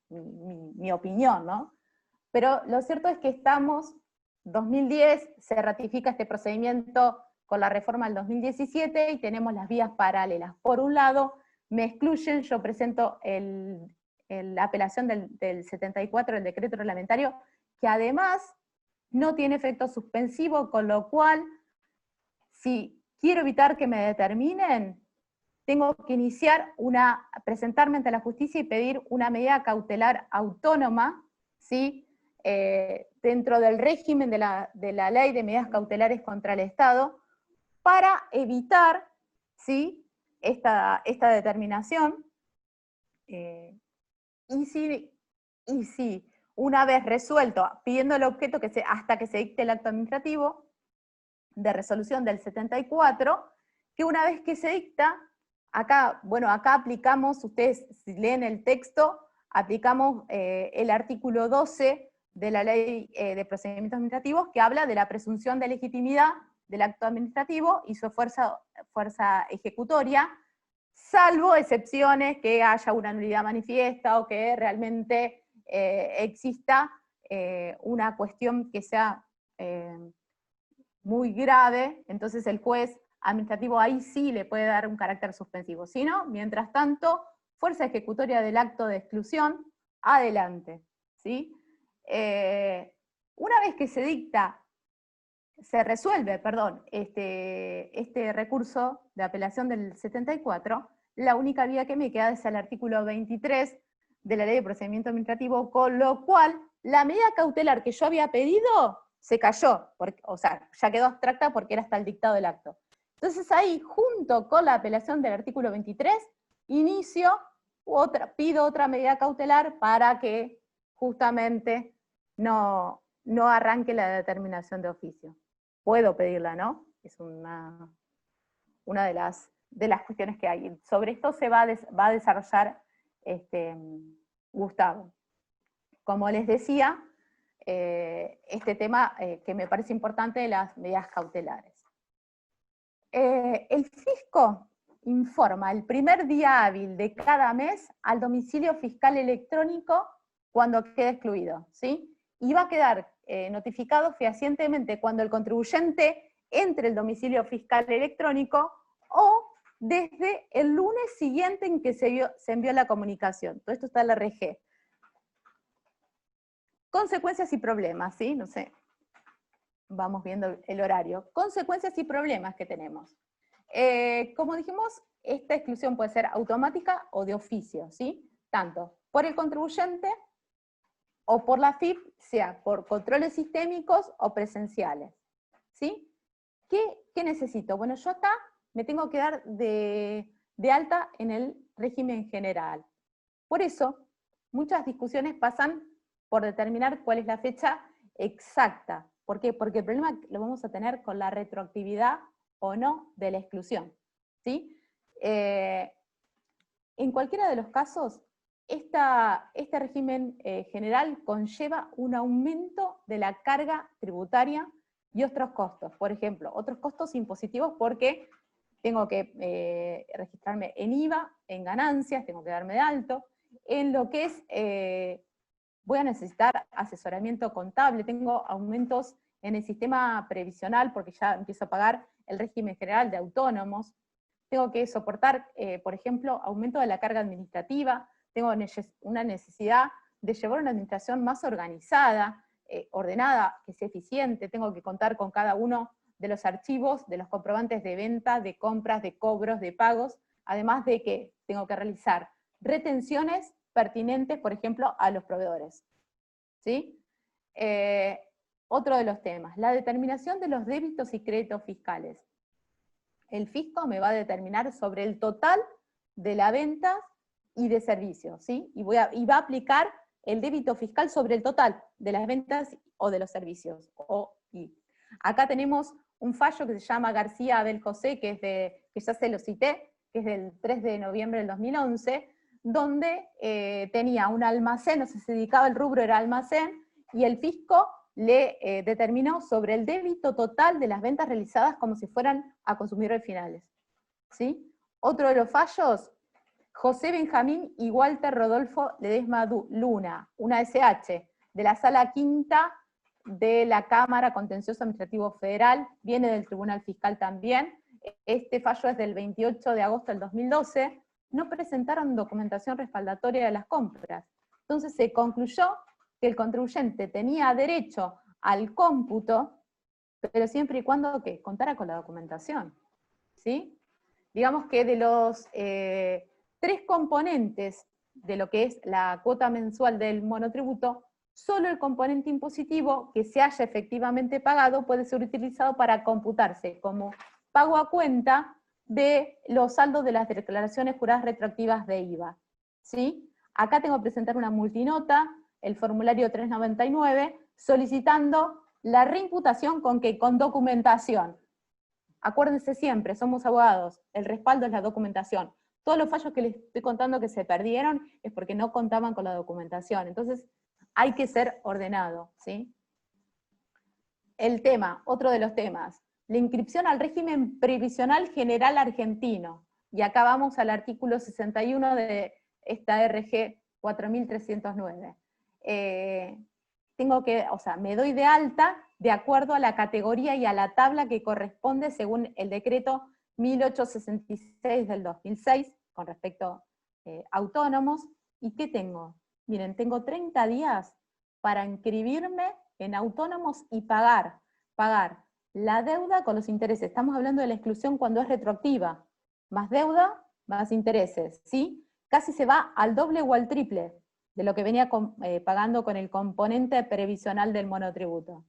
mi opinión, ¿no? Pero lo cierto es que estamos, 2010, se ratifica este procedimiento con la reforma del 2017 y tenemos las vías paralelas. Por un lado, me excluyen, yo presento la apelación del 74, el decreto reglamentario, que además no tiene efecto suspensivo, con lo cual, si quiero evitar que me determinen, tengo que presentarme ante la justicia y pedir una medida cautelar autónoma, ¿sí? Dentro del régimen de la ley de medidas cautelares contra el Estado, para evitar, ¿sí?, esta determinación. Y si una vez resuelto, pidiendo el objeto hasta que se dicte el acto administrativo de resolución del 74, que una vez que se dicta, acá aplicamos, ustedes si leen el texto, aplicamos el artículo 12 de la Ley de Procedimientos Administrativos, que habla de la presunción de legitimidad del acto administrativo y su fuerza ejecutoria, salvo excepciones que haya una nulidad manifiesta o que realmente exista una cuestión que sea muy grave, entonces el juez administrativo ahí sí le puede dar un carácter suspensivo. Si no, mientras tanto, fuerza ejecutoria del acto de exclusión, adelante. ¿Sí? Una vez que se resuelve, este recurso de apelación del 74, la única vía que me queda es el artículo 23 de la Ley de Procedimiento Administrativo, con lo cual la medida cautelar que yo había pedido se cayó, o sea, ya quedó abstracta porque era hasta el dictado del acto. Entonces ahí, junto con la apelación del artículo 23, pido otra medida cautelar para que justamente no no arranque la determinación de oficio. Puedo pedirla, ¿no? Es una de las cuestiones que hay. Sobre esto se va a desarrollar Gustavo. Como les decía, este tema que me parece importante de las medidas cautelares. El fisco informa el primer día hábil de cada mes al domicilio fiscal electrónico cuando quede excluido, ¿sí? Y va a quedar notificado fehacientemente cuando el contribuyente entre el domicilio fiscal electrónico o desde el lunes siguiente en que se envió la comunicación. Todo esto está en la RG. Consecuencias y problemas, ¿sí? No sé, vamos viendo el horario. Consecuencias y problemas que tenemos. Como dijimos, esta exclusión puede ser automática o de oficio, ¿sí? Tanto por el contribuyente o por la AFIP, sea por controles sistémicos o presenciales, ¿sí? ¿Qué necesito? Bueno, yo acá me tengo que dar de alta en el régimen general. Por eso, muchas discusiones pasan por determinar cuál es la fecha exacta. ¿Por qué? Porque el problema lo vamos a tener con la retroactividad o no de la exclusión, ¿sí? En cualquiera de los casos, este régimen general conlleva un aumento de la carga tributaria y otros costos. Por ejemplo, otros costos impositivos porque tengo que registrarme en IVA, en ganancias, tengo que darme de alto, en lo que es, voy a necesitar asesoramiento contable, tengo aumentos en el sistema previsional porque ya empiezo a pagar el régimen general de autónomos, tengo que soportar, por ejemplo, aumento de la carga administrativa, tengo una necesidad de llevar una administración más organizada, ordenada, que sea eficiente, tengo que contar con cada uno de los archivos, de los comprobantes de venta, de compras, de cobros, de pagos, además de que tengo que realizar retenciones pertinentes, por ejemplo, a los proveedores. ¿Sí? Otro de los temas, la determinación de los débitos y créditos fiscales. El fisco me va a determinar sobre el total de la venta y de servicios, ¿sí? Y va a aplicar el débito fiscal sobre el total de las ventas o de los servicios. Acá tenemos un fallo que se llama García Abel José, que ya se lo cité, que es del 3 de noviembre del 2011, donde tenía un almacén, o sea, se dedicaba, el rubro era almacén, y el fisco le determinó sobre el débito total de las ventas realizadas como si fueran a consumidores finales. ¿Sí? Otro de los fallos, José Benjamín y Walter Rodolfo Ledesma Luna, una SH, de la Sala Quinta de la Cámara Contencioso Administrativo Federal, viene del Tribunal Fiscal también, este fallo es del 28 de agosto del 2012, no presentaron documentación respaldatoria de las compras. Entonces se concluyó que el contribuyente tenía derecho al cómputo, pero siempre y cuando ¿qué? Contara con la documentación. ¿Sí? Digamos que de los 3 componentes de lo que es la cuota mensual del monotributo, solo el componente impositivo que se haya efectivamente pagado puede ser utilizado para computarse como pago a cuenta de los saldos de las declaraciones juradas retroactivas de IVA. ¿Sí? Acá tengo que presentar una multinota, el formulario 399, solicitando la reimputación con documentación. Acuérdense siempre, somos abogados, el respaldo es la documentación. Todos los fallos que les estoy contando que se perdieron es porque no contaban con la documentación. Entonces, hay que ser ordenado, ¿sí? El tema, otro de los temas, la inscripción al régimen previsional general argentino. Y acá vamos al artículo 61 de esta RG 4309. Me doy de alta de acuerdo a la categoría y a la tabla que corresponde según el decreto 1866 del 2006, con respecto a autónomos. ¿Y qué tengo? Miren, tengo 30 días para inscribirme en autónomos y pagar la deuda con los intereses. Estamos hablando de la exclusión cuando es retroactiva. Más deuda, más intereses, ¿sí? Casi se va al doble o al triple de lo que venía pagando con el componente previsional del monotributo.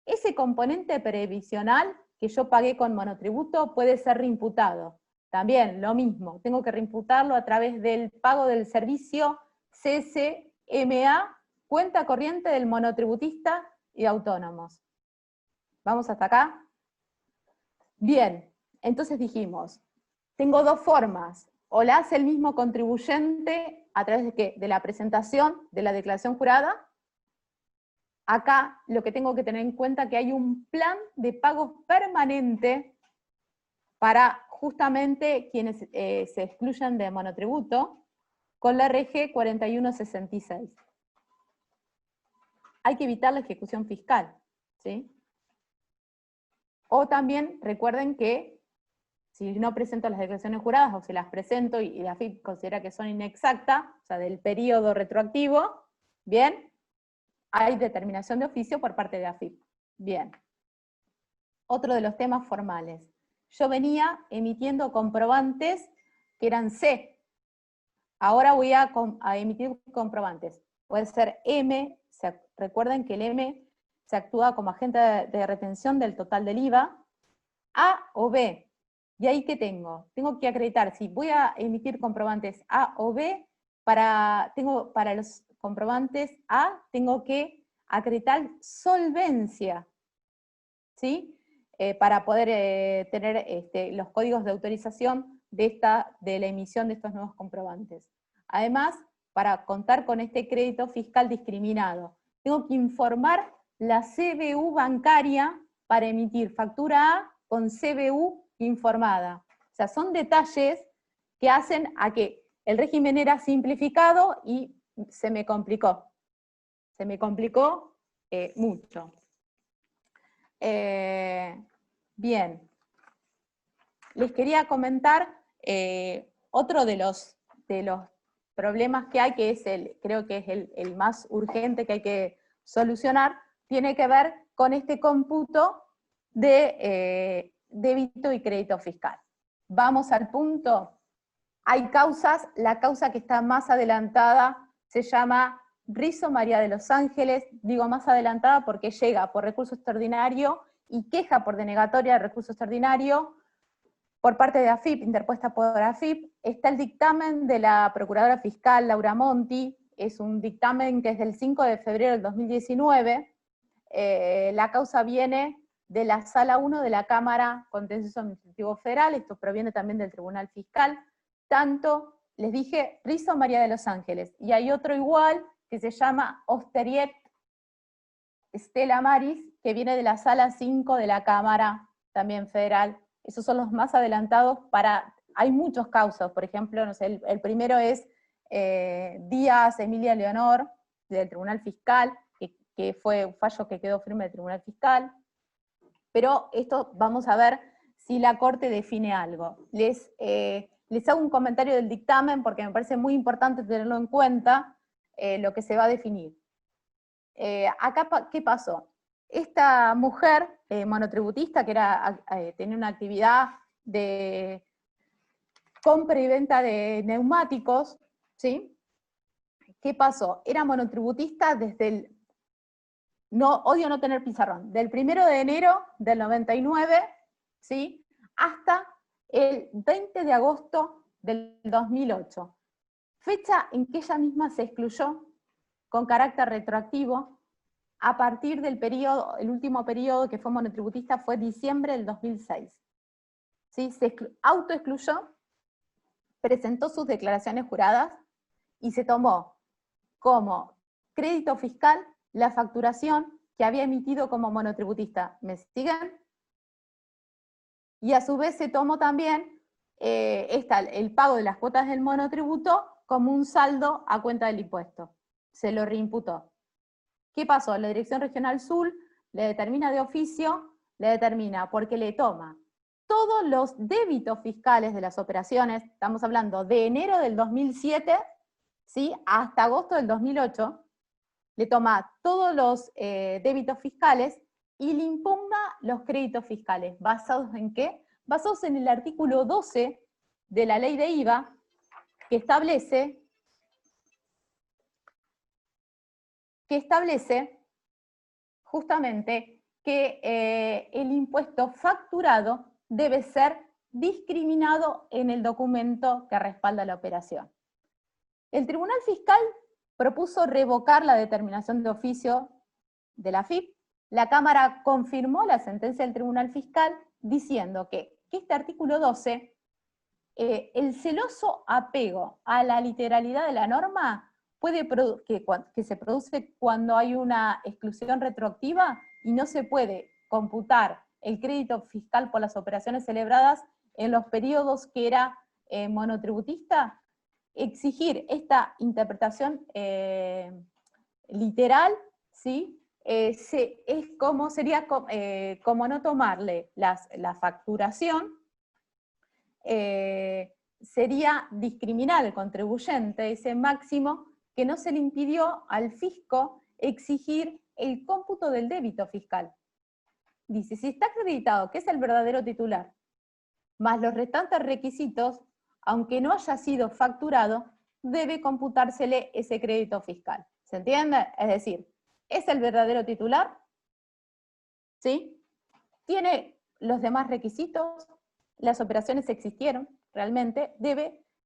Ese componente previsional que yo pagué con monotributo puede ser reimputado. También, lo mismo, tengo que reimputarlo a través del pago del servicio CSMA, cuenta corriente del monotributista, y autónomos. ¿Vamos hasta acá? Bien, entonces dijimos, tengo dos formas, o la hace el mismo contribuyente a través de ¿qué? De la presentación de la declaración jurada. Acá lo que tengo que tener en cuenta es que hay un plan de pagos permanente para justamente quienes se excluyan de monotributo con la RG 4166. Hay que evitar la ejecución fiscal, ¿sí? O también recuerden que si no presento las declaraciones juradas o se las presento y la AFIP considera que son inexactas, o sea, del periodo retroactivo, bien, hay determinación de oficio por parte de AFIP. Bien. Otro de los temas formales. Yo venía emitiendo comprobantes que eran C. Ahora voy a emitir comprobantes. Puede ser M, recuerden que el M se actúa como agente de retención del total del IVA, A o B. ¿Y ahí qué tengo? Tengo que acreditar si voy a emitir comprobantes A o B, para los comprobantes A tengo que acreditar solvencia, ¿sí? Para poder tener los códigos de autorización de la emisión de estos nuevos comprobantes. Además, para contar con este crédito fiscal discriminado, tengo que informar la CBU bancaria para emitir factura A con CBU informada. O sea, son detalles que hacen a que el régimen era simplificado y se me complicó. Se me complicó mucho. Bien. Les quería comentar otro de los problemas que hay, que es creo que es el más urgente que hay que solucionar, tiene que ver con este cómputo de débito y crédito fiscal. Vamos al punto. Hay causas, la causa que está más adelantada se llama Rizo María de los Ángeles, digo más adelantada porque llega por recurso extraordinario y queja por denegatoria de recurso extraordinario por parte de AFIP, interpuesta por AFIP. Está el dictamen de la Procuradora Fiscal Laura Monti, es un dictamen que es del 5 de febrero del 2019, la causa viene de la Sala 1 de la Cámara Contencioso Administrativo Federal, esto proviene también del Tribunal Fiscal, tanto, les dije, Rizo María de los Ángeles, y hay otro igual que se llama Osteriet Stella Maris, que viene de la Sala 5 de la Cámara también Federal. Esos son los más adelantados hay muchos causas, por ejemplo, no sé, el primero es Díaz Emilia Leonor, del Tribunal Fiscal, que fue un fallo que quedó firme del Tribunal Fiscal, pero esto vamos a ver si la Corte define algo. Les hago un comentario del dictamen porque me parece muy importante tenerlo en cuenta, lo que se va a definir. Acá, ¿qué pasó? Esta mujer monotributista, que tenía una actividad de compra y venta de neumáticos, ¿sí? ¿Qué pasó? Era monotributista desde odio no tener pizarrón, del 1 de enero del 99, ¿sí? Hasta el 20 de agosto del 2008. Fecha en que ella misma se excluyó con carácter retroactivo a partir del periodo, el último periodo que fue monotributista fue diciembre del 2006. ¿Sí? Se autoexcluyó, presentó sus declaraciones juradas y se tomó como crédito fiscal la facturación que había emitido como monotributista. ¿Me siguen? Y a su vez se tomó también el pago de las cuotas del monotributo como un saldo a cuenta del impuesto. Se lo reimputó. ¿Qué pasó? La Dirección Regional Sur le determina de oficio, porque le toma todos los débitos fiscales de las operaciones, estamos hablando de enero del 2007, ¿sí? Hasta agosto del 2008, le toma todos los débitos fiscales y le impugna los créditos fiscales. ¿Basados en qué? Basados en el artículo 12 de la ley de IVA, que establece justamente que el impuesto facturado debe ser discriminado en el documento que respalda la operación. El Tribunal Fiscal propuso revocar la determinación de oficio de la AFIP, la Cámara confirmó la sentencia del Tribunal Fiscal diciendo que este artículo 12, el celoso apego a la literalidad de la norma que se produce cuando hay una exclusión retroactiva y no se puede computar el crédito fiscal por las operaciones celebradas en los periodos que era monotributista, exigir esta interpretación literal, ¿sí? Sería como no tomarle la facturación, sería discriminar al contribuyente, ese máximo que no se le impidió al fisco exigir el cómputo del débito fiscal. Dice, si está acreditado que es el verdadero titular, más los restantes requisitos, aunque no haya sido facturado, debe computársele ese crédito fiscal. ¿Se entiende? Es decir, es el verdadero titular, ¿sí? Tiene los demás requisitos, las operaciones existieron, realmente,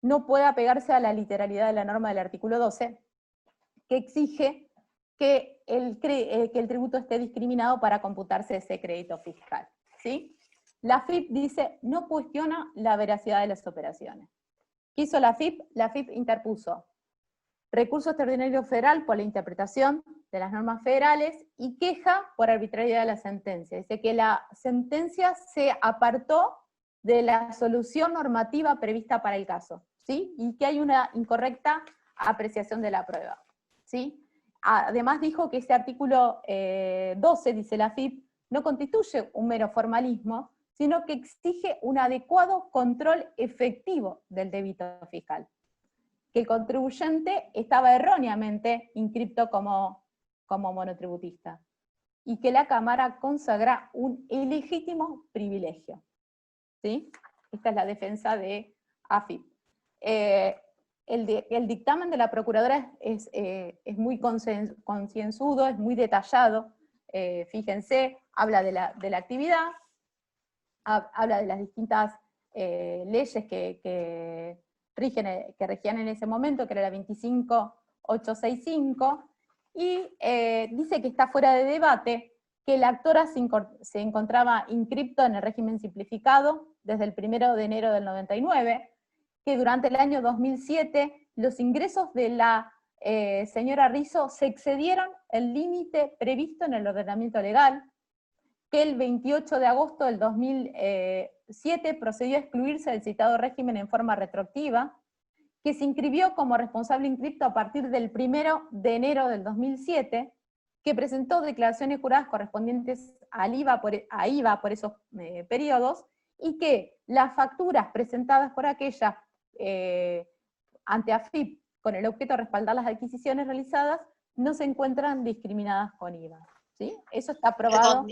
no puede apegarse a la literalidad de la norma del artículo 12, que exige que el tributo esté discriminado para computarse ese crédito fiscal, ¿sí? La FIP dice, no cuestiona la veracidad de las operaciones. ¿Qué hizo la FIP? La FIP interpuso recurso extraordinario federal por la interpretación de las normas federales y queja por arbitrariedad de la sentencia. Dice que la sentencia se apartó de la solución normativa prevista para el caso, ¿sí? Y que hay una incorrecta apreciación de la prueba, ¿sí? Además dijo que ese artículo 12, dice la FIP, no constituye un mero formalismo, sino que exige un adecuado control efectivo del débito fiscal. Que el contribuyente estaba erróneamente inscripto como monotributista, y que la Cámara consagra un ilegítimo privilegio. ¿Sí? Esta es la defensa de AFIP. El dictamen de la Procuradora es muy concienzudo, es muy detallado, fíjense, habla de la actividad, habla de las distintas leyes que regían en ese momento, que era la 25865, y dice que está fuera de debate que el actora se encontraba inscripto en el régimen simplificado desde el 1 de enero del 99, que durante el año 2007 los ingresos de la señora Rizzo se excedieron el límite previsto en el ordenamiento legal, que el 28 de agosto del 2007 procedió a excluirse del citado régimen en forma retroactiva, que se inscribió como responsable inscripto a partir del 1 de enero del 2007, que presentó declaraciones juradas correspondientes a IVA por esos periodos, y que las facturas presentadas por aquella ante AFIP con el objeto de respaldar las adquisiciones realizadas no se encuentran discriminadas con IVA. ¿Sí? Eso está aprobado.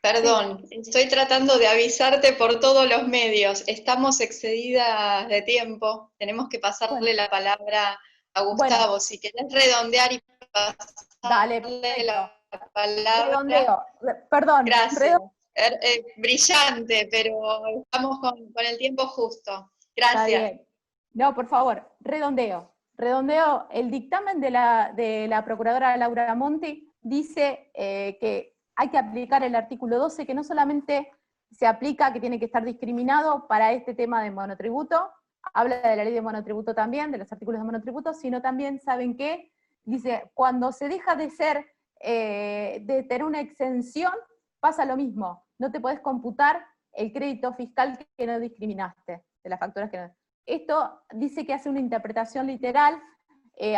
Perdón, sí. Estoy tratando de avisarte por todos los medios. Estamos excedidas de tiempo. Tenemos que pasarle la palabra a Gustavo. Bueno, si querés redondear y pasarle la palabra. Redondeo. Perdón. Gracias. Brillante, pero estamos con el tiempo justo. Gracias. Está bien. No, por favor, redondeo. Redondeo, el dictamen de la Procuradora Laura Monti dice que hay que aplicar el artículo 12, que no solamente se aplica, que tiene que estar discriminado para este tema de monotributo, habla de la ley de monotributo también, de los artículos de monotributo, sino también, ¿saben qué? Dice, cuando se deja de ser, de tener una exención, pasa lo mismo, no te podés computar el crédito fiscal que no discriminaste, de las facturas que no. Esto dice que hace una interpretación literal,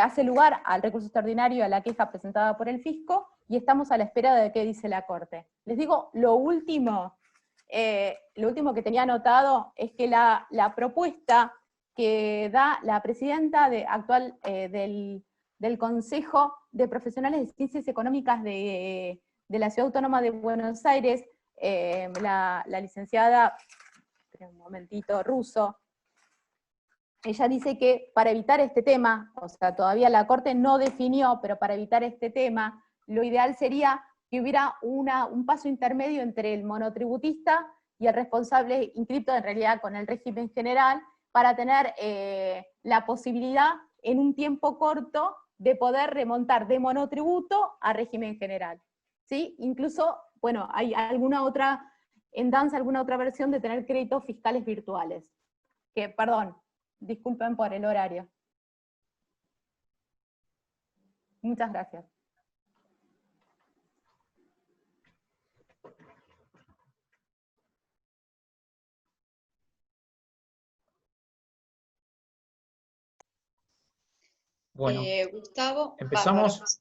hace lugar al recurso extraordinario, a la queja presentada por el fisco, y estamos a la espera de qué dice la Corte. Les digo, lo último que tenía anotado es que la propuesta que da la presidenta actual del Consejo de Profesionales de Ciencias Económicas de la Ciudad Autónoma de Buenos Aires, la licenciada, un momentito, Russo, ella dice que para evitar este tema, o sea, todavía la Corte no definió, pero para evitar este tema, lo ideal sería que hubiera un paso intermedio entre el monotributista y el responsable inscripto en realidad con el régimen general, para tener la posibilidad en un tiempo corto de poder remontar de monotributo a régimen general. ¿sí? Incluso, bueno, hay alguna otra, en danza alguna otra versión de tener créditos fiscales virtuales. Que, perdón, disculpen por el horario. Muchas gracias. Bueno, Gustavo, ¿empezamos?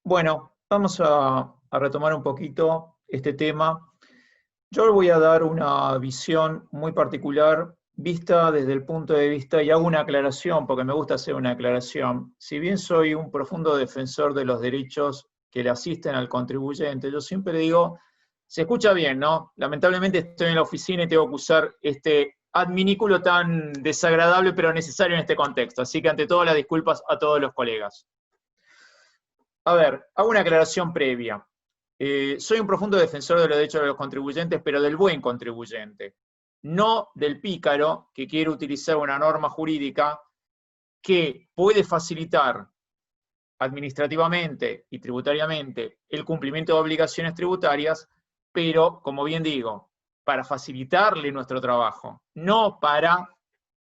Bueno, vamos a retomar un poquito este tema. Yo voy a dar una visión muy particular, vista desde el punto de vista, y hago una aclaración, porque me gusta hacer una aclaración. Si bien soy un profundo defensor de los derechos que le asisten al contribuyente, yo siempre digo, se escucha bien, ¿no? Lamentablemente estoy en la oficina y tengo que usar este adminículo tan desagradable, pero necesario en este contexto. Así que ante todo, las disculpas a todos los colegas. A ver, hago una aclaración previa. Soy un profundo defensor de los derechos de los contribuyentes, pero del buen contribuyente, no del pícaro que quiere utilizar una norma jurídica que puede facilitar administrativamente y tributariamente el cumplimiento de obligaciones tributarias, pero, como bien digo, para facilitarle nuestro trabajo, no para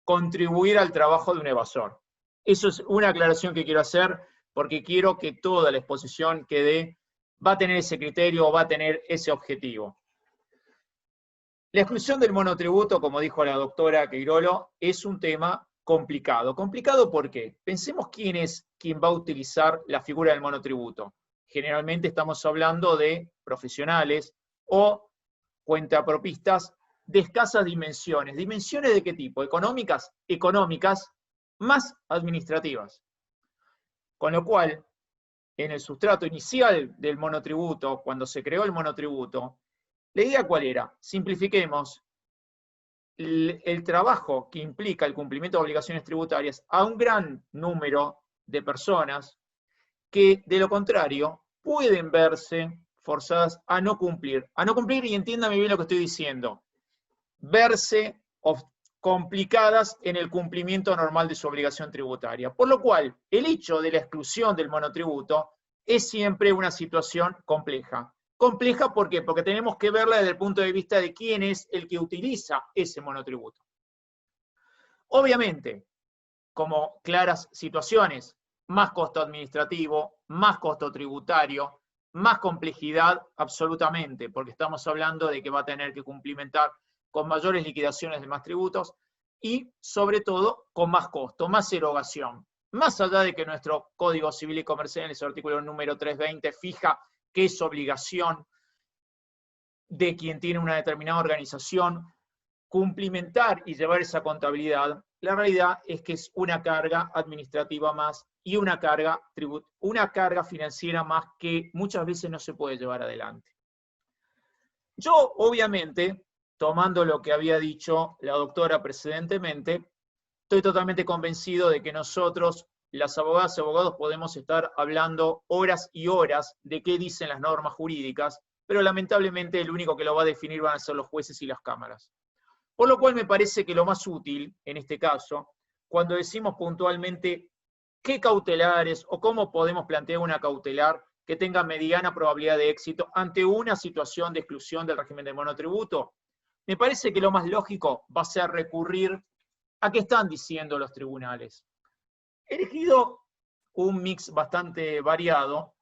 contribuir al trabajo de un evasor. Eso es una aclaración que quiero hacer, porque quiero que toda la exposición que dé va a tener ese criterio o va a tener ese objetivo. La exclusión del monotributo, como dijo la doctora Queirolo, es un tema complicado. ¿Complicado por qué? Pensemos quién es quien va a utilizar la figura del monotributo. Generalmente estamos hablando de profesionales o cuentapropistas de escasas dimensiones. ¿Dimensiones de qué tipo? ¿Económicas? Económicas más administrativas. Con lo cual, en el sustrato inicial del monotributo, cuando se creó el monotributo, la idea ¿cuál era? Simplifiquemos el trabajo que implica el cumplimiento de obligaciones tributarias a un gran número de personas que, de lo contrario, pueden verse forzadas a no cumplir, y entiéndame bien lo que estoy diciendo, verse complicadas en el cumplimiento normal de su obligación tributaria. Por lo cual, el hecho de la exclusión del monotributo es siempre una situación compleja. Compleja, ¿por qué? Porque tenemos que verla desde el punto de vista de quién es el que utiliza ese monotributo. Obviamente, como claras situaciones, más costo administrativo, más costo tributario, más complejidad, absolutamente, porque estamos hablando de que va a tener que cumplimentar con mayores liquidaciones de más tributos y, sobre todo, con más costo, más erogación. Más allá de que nuestro Código Civil y Comercial, en su artículo número 320, fija que es obligación de quien tiene una determinada organización cumplimentar y llevar esa contabilidad, la realidad es que es una carga administrativa más y una carga financiera más que muchas veces no se puede llevar adelante. Yo, obviamente, tomando lo que había dicho la doctora precedentemente, estoy totalmente convencido de que nosotros, las abogadas y abogados, podemos estar hablando horas y horas de qué dicen las normas jurídicas, pero lamentablemente el único que lo va a definir van a ser los jueces y las cámaras. Por lo cual me parece que lo más útil, en este caso, cuando decimos puntualmente qué cautelares o cómo podemos plantear una cautelar que tenga mediana probabilidad de éxito ante una situación de exclusión del régimen de monotributo, me parece que lo más lógico va a ser recurrir a qué están diciendo los tribunales. He elegido un mix bastante variado.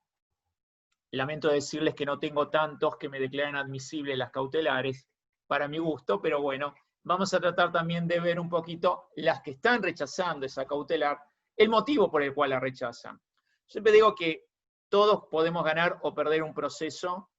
Lamento decirles que no tengo tantos que me declaren admisibles las cautelares, para mi gusto, pero bueno, vamos a tratar también de ver un poquito las que están rechazando esa cautelar, el motivo por el cual la rechazan. Siempre digo que todos podemos ganar o perder un proceso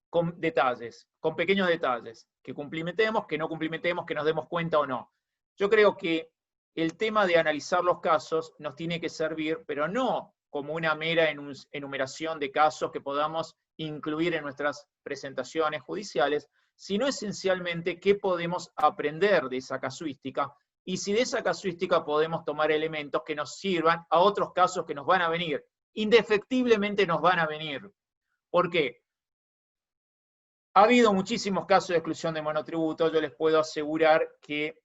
con detalles, con pequeños detalles, que cumplimentemos, que no cumplimentemos, que nos demos cuenta o no. Yo creo que el tema de analizar los casos nos tiene que servir, pero no como una mera enumeración de casos que podamos incluir en nuestras presentaciones judiciales, sino esencialmente qué podemos aprender de esa casuística y si de esa casuística podemos tomar elementos que nos sirvan a otros casos que nos van a venir. Indefectiblemente nos van a venir. ¿Por qué? Ha habido muchísimos casos de exclusión de monotributo. Yo les puedo asegurar que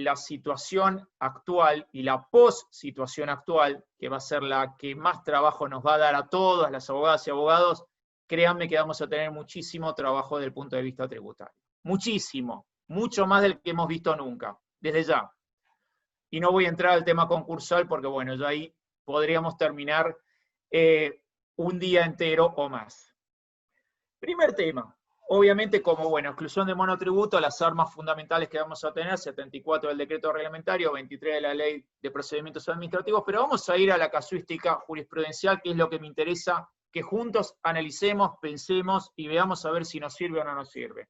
la situación actual y la post-situación actual, que va a ser la que más trabajo nos va a dar a todas las abogadas y abogados, créanme que vamos a tener muchísimo trabajo desde el punto de vista tributario. Muchísimo, mucho más del que hemos visto nunca, desde ya. Y no voy a entrar al tema concursal porque, bueno, ya ahí podríamos terminar un día entero o más. Primer tema. Obviamente, como, bueno, exclusión de monotributo, las armas fundamentales que vamos a tener, 74 del decreto reglamentario, 23 de la ley de procedimientos administrativos, pero vamos a ir a la casuística jurisprudencial, que es lo que me interesa, que juntos analicemos, pensemos y veamos a ver si nos sirve o no nos sirve.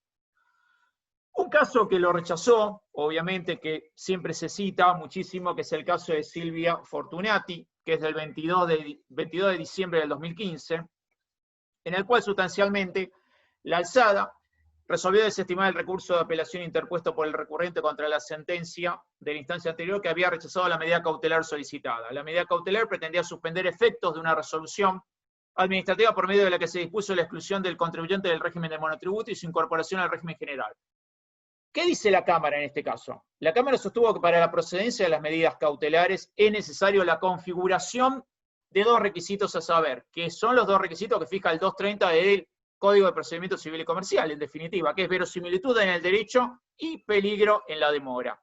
Un caso que lo rechazó, obviamente, que siempre se cita muchísimo, que es el caso de Silvia Fortunati, que es del 22 de diciembre del 2015, en el cual sustancialmente la alzada resolvió desestimar el recurso de apelación interpuesto por el recurrente contra la sentencia de la instancia anterior que había rechazado la medida cautelar solicitada. La medida cautelar pretendía suspender efectos de una resolución administrativa por medio de la que se dispuso la exclusión del contribuyente del régimen de monotributo y su incorporación al régimen general. ¿Qué dice la Cámara en este caso? La Cámara sostuvo que para la procedencia de las medidas cautelares es necesario la configuración de dos requisitos a saber, que son los dos requisitos que fija el 230 del Código de Procedimiento Civil y Comercial, en definitiva, que es verosimilitud en el derecho y peligro en la demora.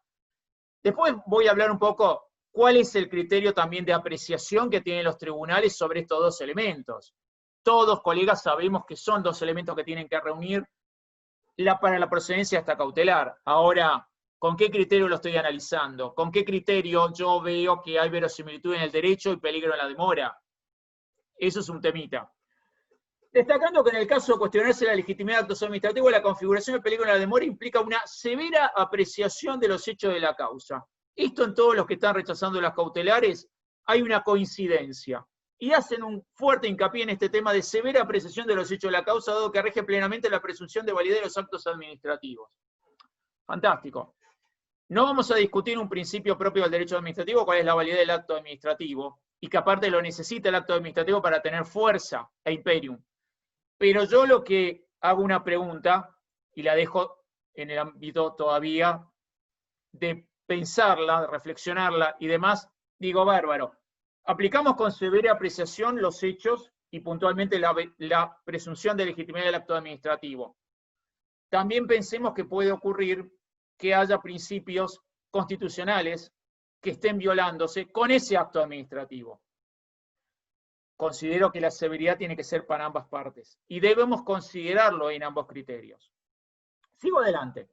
Después voy a hablar un poco cuál es el criterio también de apreciación que tienen los tribunales sobre estos dos elementos. Todos, colegas, sabemos que son dos elementos que tienen que reunir para la procedencia hasta cautelar. Ahora, ¿con qué criterio lo estoy analizando? ¿Con qué criterio yo veo que hay verosimilitud en el derecho y peligro en la demora? Eso es un temita. Destacando que en el caso de cuestionarse la legitimidad de actos administrativos, la configuración del peligro en la demora implica una severa apreciación de los hechos de la causa. Esto en todos los que están rechazando las cautelares hay una coincidencia. Y hacen un fuerte hincapié en este tema de severa apreciación de los hechos de la causa, dado que rige plenamente la presunción de validez de los actos administrativos. Fantástico. No vamos a discutir un principio propio del derecho administrativo, cuál es la validez del acto administrativo, y que aparte lo necesita el acto administrativo para tener fuerza e imperium. Pero yo lo que hago una pregunta, y la dejo en el ámbito todavía de pensarla, de reflexionarla y demás, digo, bárbaro. Aplicamos con severa apreciación los hechos y puntualmente la presunción de legitimidad del acto administrativo. También pensemos que puede ocurrir que haya principios constitucionales que estén violándose con ese acto administrativo. Considero que la severidad tiene que ser para ambas partes y debemos considerarlo en ambos criterios. Sigo adelante.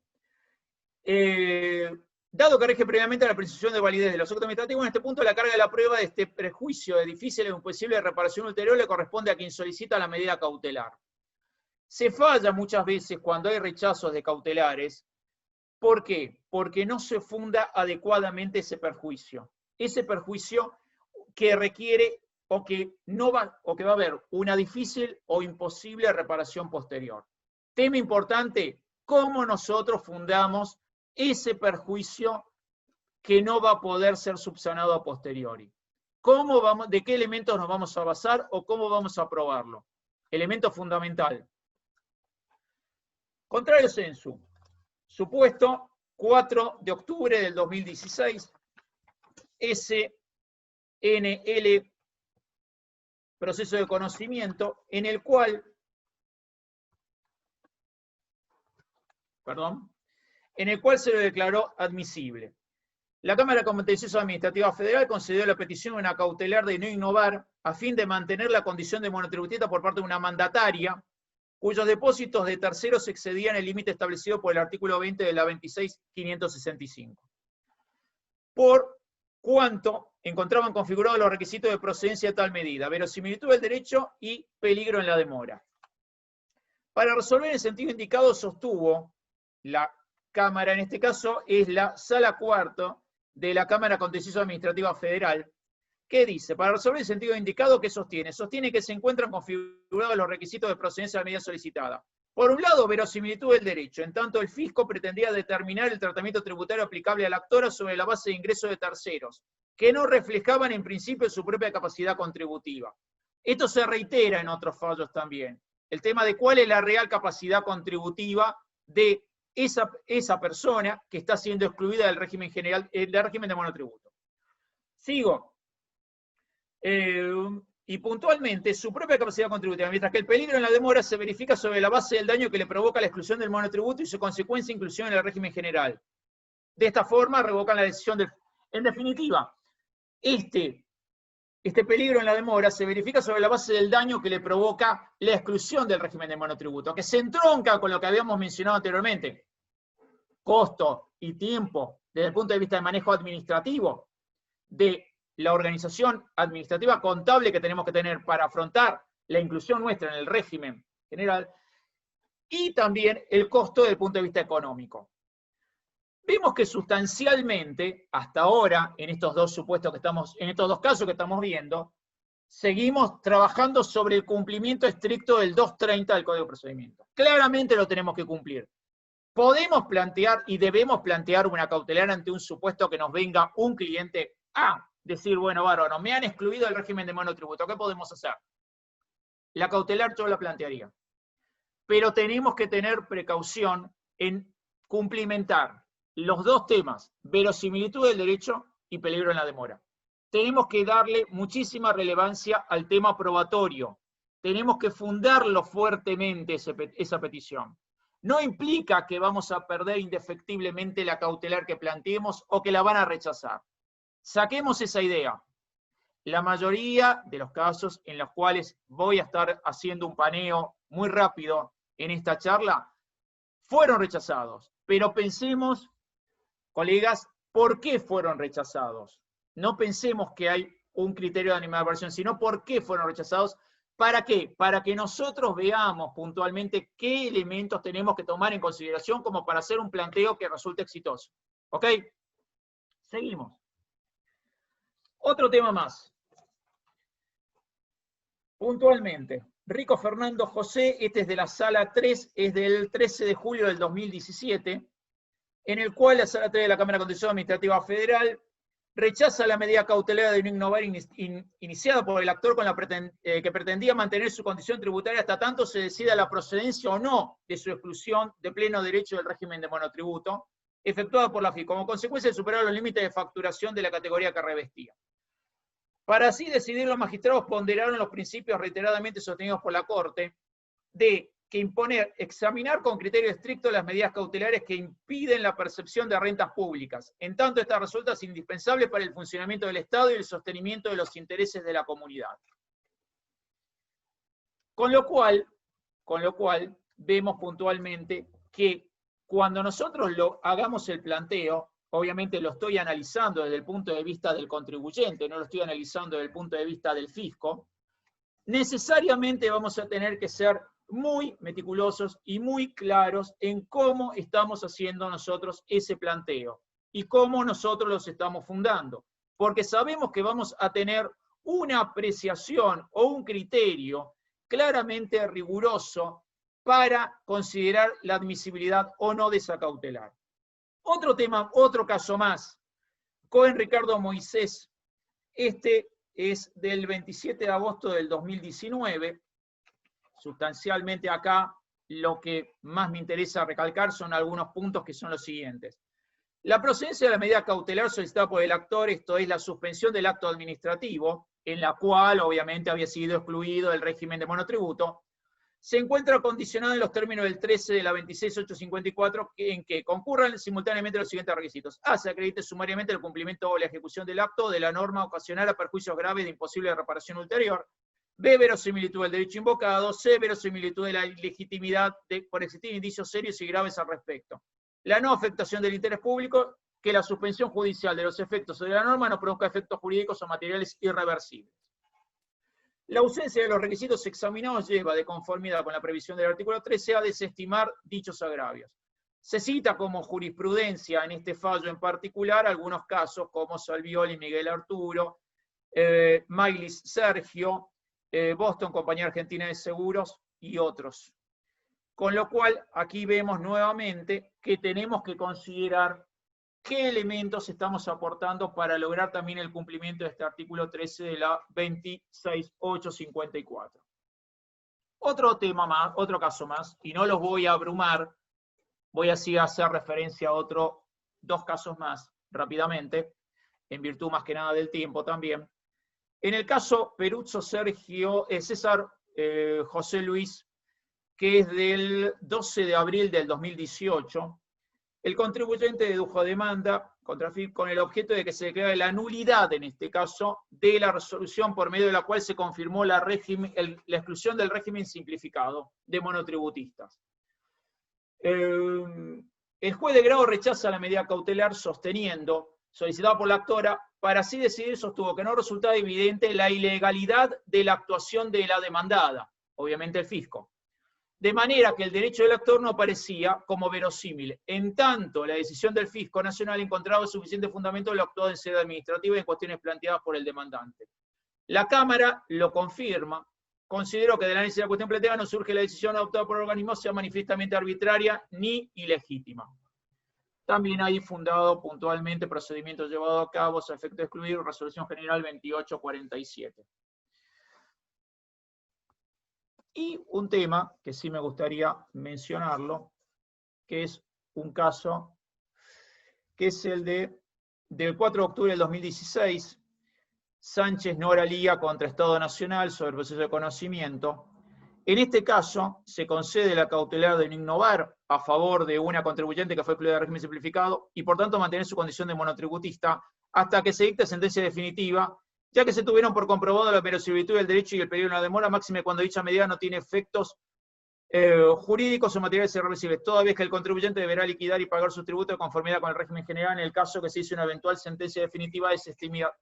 Dado que rige previamente la presunción de validez de los actos administrativos, en este punto la carga de la prueba de este prejuicio de difícil e imposible reparación ulterior le corresponde a quien solicita la medida cautelar. Se falla muchas veces cuando hay rechazos de cautelares. ¿Por qué? Porque no se funda adecuadamente ese perjuicio. Ese perjuicio que requiere o que va a haber una difícil o imposible reparación posterior. Tema importante, cómo nosotros fundamos ese perjuicio que no va a poder ser subsanado a posteriori. ¿De qué elementos nos vamos a basar o cómo vamos a probarlo? Elemento fundamental. Contrario sensu. Supuesto 4 de octubre del 2016, SNL, proceso de conocimiento, en el cual, se lo declaró admisible. La Cámara Contencioso Administrativa Federal concedió la petición de una cautelar de no innovar a fin de mantener la condición de monotributista por parte de una mandataria cuyos depósitos de terceros excedían el límite establecido por el artículo 20 de la 26.565. Por cuanto encontraban configurados los requisitos de procedencia de tal medida, verosimilitud del derecho y peligro en la demora. Para resolver en el sentido indicado, sostuvo la Cámara, en este caso es la Sala Cuarto de la Cámara Contencioso Administrativa Federal, que dice, para resolver el sentido indicado, ¿qué sostiene? Sostiene que se encuentran configurados los requisitos de procedencia de la medida solicitada. Por un lado, verosimilitud del derecho, en tanto el fisco pretendía determinar el tratamiento tributario aplicable a la actora sobre la base de ingresos de terceros, que no reflejaban en principio su propia capacidad contributiva. Esto se reitera en otros fallos también. El tema de cuál es la real capacidad contributiva de esa persona que está siendo excluida del régimen general, del régimen de monotributo. Sigo. Y puntualmente su propia capacidad contributiva, mientras que el peligro en la demora se verifica sobre la base del daño que le provoca la exclusión del monotributo y su consecuencia inclusión en el régimen general. De esta forma revocan la decisión del... En definitiva, este peligro en la demora se verifica sobre la base del daño que le provoca la exclusión del régimen de monotributo, que se entronca con lo que habíamos mencionado anteriormente. Costo y tiempo desde el punto de vista de manejo administrativo de la organización administrativa contable que tenemos que tener para afrontar la inclusión nuestra en el régimen general, y también el costo desde el punto de vista económico. Vemos que sustancialmente, hasta ahora, en estos dos supuestos que estamos, en estos dos casos que estamos viendo, seguimos trabajando sobre el cumplimiento estricto del 230 del Código de Procedimiento. Claramente lo tenemos que cumplir. Podemos plantear y debemos plantear una cautelar ante un supuesto que nos venga un cliente a decir, bueno, bárbaro, me han excluido del régimen de monotributo, ¿qué podemos hacer? La cautelar yo la plantearía. Pero tenemos que tener precaución en cumplimentar los dos temas, verosimilitud del derecho y peligro en la demora. Tenemos que darle muchísima relevancia al tema probatorio. Tenemos que fundarlo fuertemente esa petición. No implica que vamos a perder indefectiblemente la cautelar que planteemos o que la van a rechazar. Saquemos esa idea. La mayoría de los casos en los cuales voy a estar haciendo un paneo muy rápido en esta charla, fueron rechazados. Pero pensemos, colegas, ¿por qué fueron rechazados? No pensemos que hay un criterio de animadversión, sino por qué fueron rechazados. ¿Para qué? Para que nosotros veamos puntualmente qué elementos tenemos que tomar en consideración como para hacer un planteo que resulte exitoso. ¿Ok? Seguimos. Otro tema más. Puntualmente, Rico Fernando José, este es de la sala 3, es del 13 de julio del 2017, en el cual la sala 3 de la Cámara de Contencioso Administrativa Federal rechaza la medida cautelar de no innovar iniciada por el actor con la que pretendía mantener su condición tributaria hasta tanto se decida la procedencia o no de su exclusión de pleno derecho del régimen de monotributo, efectuada por la FI, como consecuencia de superar los límites de facturación de la categoría que revestía. Para así decidir, los magistrados ponderaron los principios reiteradamente sostenidos por la Corte de que examinar con criterio estricto las medidas cautelares que impiden la percepción de rentas públicas, en tanto esta resulta indispensable para el funcionamiento del Estado y el sostenimiento de los intereses de la comunidad. Con lo cual vemos puntualmente que cuando nosotros hagamos el planteo, obviamente lo estoy analizando desde el punto de vista del contribuyente, no lo estoy analizando desde el punto de vista del fisco, necesariamente vamos a tener que ser muy meticulosos y muy claros en cómo estamos haciendo nosotros ese planteo y cómo nosotros los estamos fundando. Porque sabemos que vamos a tener una apreciación o un criterio claramente riguroso para considerar la admisibilidad o no de esa cautelar. Otro tema, otro caso más. Cohen Ricardo Moisés, este es del 27 de agosto del 2019. Sustancialmente acá lo que más me interesa recalcar son algunos puntos que son los siguientes. La procedencia de la medida cautelar solicitada por el actor, esto es la suspensión del acto administrativo, en la cual obviamente había sido excluido el régimen de monotributo, se encuentra condicionada en los términos del 13 de la 26.854, en que concurran simultáneamente los siguientes requisitos. A. Se acredite sumariamente el cumplimiento o la ejecución del acto de la norma ocasional a perjuicios graves de imposible reparación ulterior. B. Verosimilitud del derecho invocado. C. Verosimilitud de la ilegitimidad por existir indicios serios y graves al respecto. La no afectación del interés público, que la suspensión judicial de los efectos de la norma no produzca efectos jurídicos o materiales irreversibles. La ausencia de los requisitos examinados lleva, de conformidad con la previsión del artículo 13, a desestimar dichos agravios. Se cita como jurisprudencia en este fallo en particular algunos casos como Salvioli, Miguel Arturo, Mailis Sergio, Boston, Compañía Argentina de Seguros y otros. Con lo cual, aquí vemos nuevamente que tenemos que considerar qué elementos estamos aportando para lograr también el cumplimiento de este artículo 13 de la 26.854. Otro tema más, otro caso más, y no los voy a abrumar, Voy así a hacer referencia a dos casos más, rápidamente, en virtud más que nada del tiempo también. En el caso Peruzzo César José Luis, que es del 12 de abril del 2018, el contribuyente dedujo demanda contra FIP con el objeto de que se declare la nulidad, en este caso, de la resolución por medio de la cual se confirmó la exclusión del régimen simplificado de monotributistas. El juez de grado rechaza la medida cautelar solicitada por la actora, para así decidir sostuvo que no resultaba evidente la ilegalidad de la actuación de la demandada, obviamente el fisco. De manera que el derecho del actor no parecía como verosímil, en tanto la decisión del fisco nacional encontraba suficiente fundamento en lo actuado en sede administrativa y en cuestiones planteadas por el demandante. La Cámara lo confirma, consideró que del análisis de la cuestión planteada no surge la decisión adoptada por el organismo sea manifiestamente arbitraria ni ilegítima. También hay fundado puntualmente procedimientos llevados a cabo a efecto de excluir Resolución General 2847. Y un tema que sí me gustaría mencionarlo, que es un caso, que es el del 4 de octubre del 2016, Sánchez Nora Lía contra Estado Nacional sobre el proceso de conocimiento. En este caso, se concede la cautelar de no innovar a favor de una contribuyente que fue excluida del régimen simplificado y por tanto mantener su condición de monotributista hasta que se dicte sentencia definitiva, ya que se tuvieron por comprobado la verosimilitud del derecho y el periodo de una demora máxima cuando dicha medida no tiene efectos jurídicos o materiales irreversibles, toda vez que el contribuyente deberá liquidar y pagar sus tributos de conformidad con el régimen general en el caso que se hizo una eventual sentencia definitiva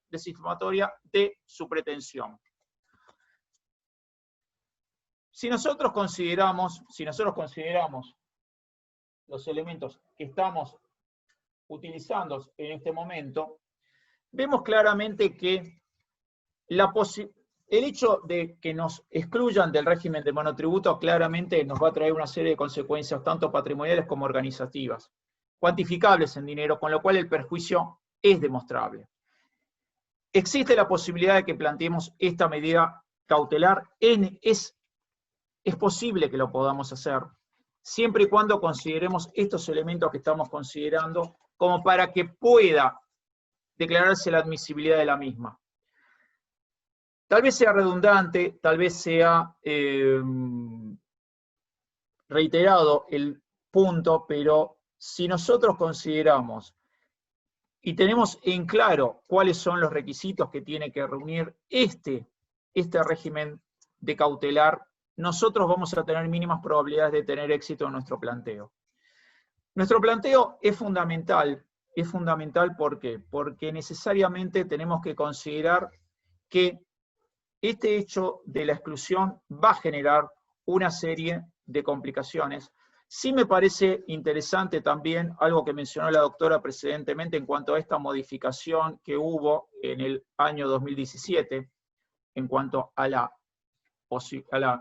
desestimatoria de su pretensión. Si nosotros consideramos los elementos que estamos utilizando en este momento, vemos claramente que el hecho de que nos excluyan del régimen de monotributo claramente nos va a traer una serie de consecuencias tanto patrimoniales como organizativas, cuantificables en dinero, con lo cual el perjuicio es demostrable. Existe la posibilidad de que planteemos esta medida cautelar, es posible que lo podamos hacer, siempre y cuando consideremos estos elementos que estamos considerando como para que pueda declararse la admisibilidad de la misma. Tal vez sea redundante, tal vez sea reiterado el punto, pero si nosotros consideramos y tenemos en claro cuáles son los requisitos que tiene que reunir este régimen de cautelar, nosotros vamos a tener mínimas probabilidades de tener éxito en nuestro planteo. Nuestro planteo es fundamental ¿por qué? Porque necesariamente tenemos que considerar que este hecho de la exclusión va a generar una serie de complicaciones. Sí me parece interesante también algo que mencionó la doctora precedentemente en cuanto a esta modificación que hubo en el año 2017, en cuanto a la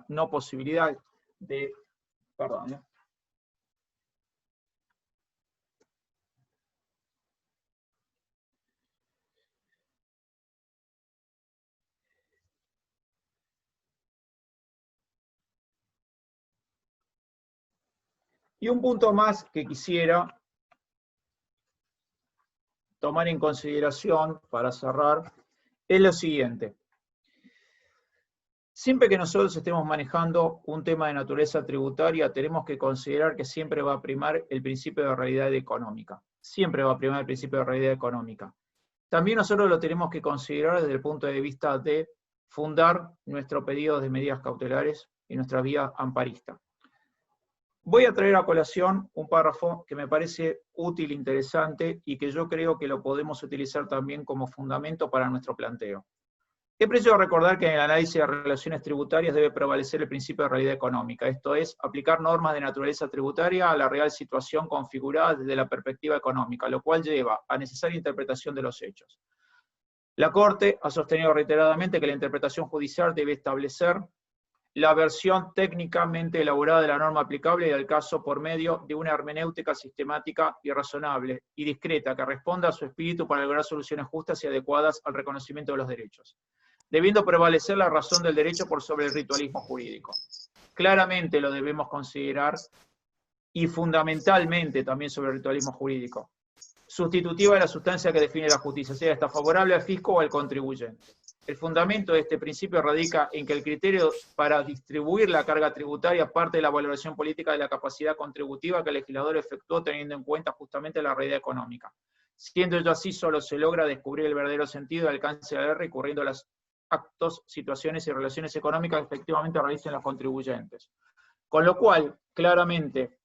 no posibilidad de... Perdón, Y un punto más que quisiera tomar en consideración para cerrar es lo siguiente. Siempre que nosotros estemos manejando un tema de naturaleza tributaria, tenemos que considerar que siempre va a primar el principio de realidad económica. Siempre va a primar el principio de realidad económica. También nosotros lo tenemos que considerar desde el punto de vista de fundar nuestro pedido de medidas cautelares y nuestra vía amparista. Voy a traer a colación un párrafo que me parece útil, interesante, y que yo creo que lo podemos utilizar también como fundamento para nuestro planteo. Es preciso recordar que en el análisis de relaciones tributarias debe prevalecer el principio de realidad económica, esto es, aplicar normas de naturaleza tributaria a la real situación configurada desde la perspectiva económica, lo cual lleva a necesaria interpretación de los hechos. La Corte ha sostenido reiteradamente que la interpretación judicial debe establecer la versión técnicamente elaborada de la norma aplicable y del caso por medio de una hermenéutica sistemática y razonable y discreta que responda a su espíritu para lograr soluciones justas y adecuadas al reconocimiento de los derechos, debiendo prevalecer la razón del derecho por sobre el ritualismo jurídico. Claramente lo debemos considerar y fundamentalmente también sobre el ritualismo jurídico, sustitutiva de la sustancia que define la justicia, sea esta favorable al fisco o al contribuyente. El fundamento de este principio radica en que el criterio para distribuir la carga tributaria parte de la valoración política de la capacidad contributiva que el legislador efectuó teniendo en cuenta justamente la realidad económica. Siendo ello así, solo se logra descubrir el verdadero sentido y alcance de la ley recurriendo a los actos, situaciones y relaciones económicas que efectivamente realicen los contribuyentes. Con lo cual, claramente,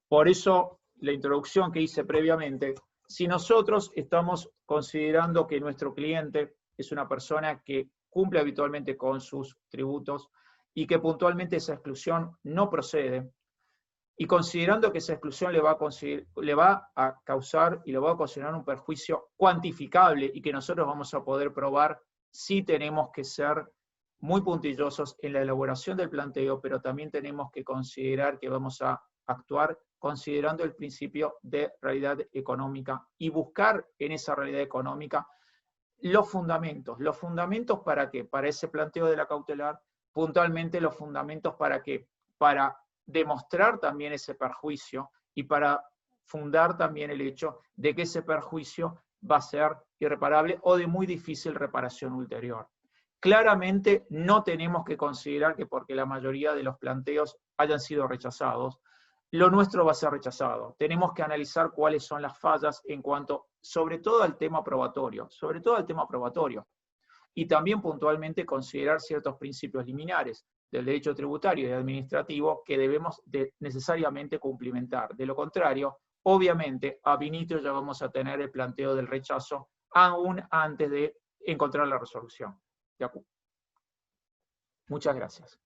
por eso la introducción que hice previamente, si nosotros estamos considerando que nuestro cliente es una persona que cumple habitualmente con sus tributos y que puntualmente esa exclusión no procede, y considerando que esa exclusión le va a causar y le va a ocasionar un perjuicio cuantificable y que nosotros vamos a poder probar, sí tenemos que ser muy puntillosos en la elaboración del planteo, pero también tenemos que considerar que vamos a actuar considerando el principio de realidad económica y buscar en esa realidad económica los fundamentos. ¿Los fundamentos para qué? Para ese planteo de la cautelar, puntualmente los fundamentos para qué? Para demostrar también ese perjuicio y para fundar también el hecho de que ese perjuicio va a ser irreparable o de muy difícil reparación ulterior. Claramente no tenemos que considerar que porque la mayoría de los planteos hayan sido rechazados, lo nuestro va a ser rechazado. Tenemos que analizar cuáles son las fallas en cuanto, sobre todo al tema probatorio, y también puntualmente considerar ciertos principios liminares del derecho tributario y administrativo que debemos necesariamente cumplimentar. De lo contrario, obviamente, ab initio ya vamos a tener el planteo del rechazo aún antes de encontrar la resolución. Muchas gracias.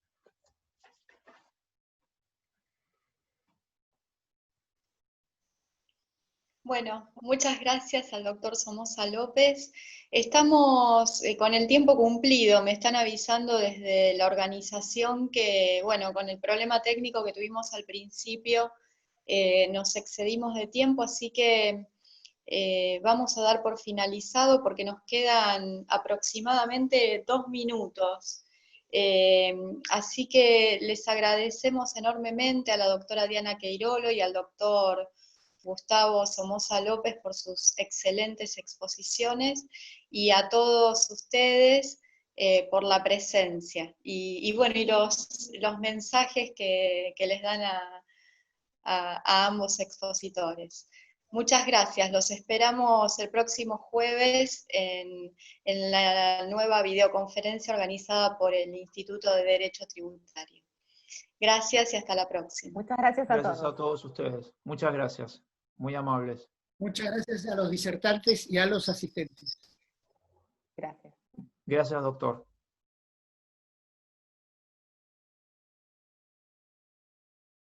Bueno, muchas gracias al doctor Somoza López. Estamos con el tiempo cumplido, me están avisando desde la organización que, bueno, con el problema técnico que tuvimos al principio, nos excedimos de tiempo, así que vamos a dar por finalizado porque nos quedan aproximadamente 2 minutos. Así que les agradecemos enormemente a la doctora Diana Queirolo y al doctor Gustavo Somoza López por sus excelentes exposiciones y a todos ustedes por la presencia y bueno, y los mensajes que les dan a ambos expositores. Muchas gracias, los esperamos el próximo jueves en la nueva videoconferencia organizada por el Instituto de Derecho Tributario. Gracias y hasta la próxima. Muchas gracias a todos. Gracias a todos ustedes. Muchas gracias. Muy amables. Muchas gracias a los disertantes y a los asistentes. Gracias. Gracias, doctor.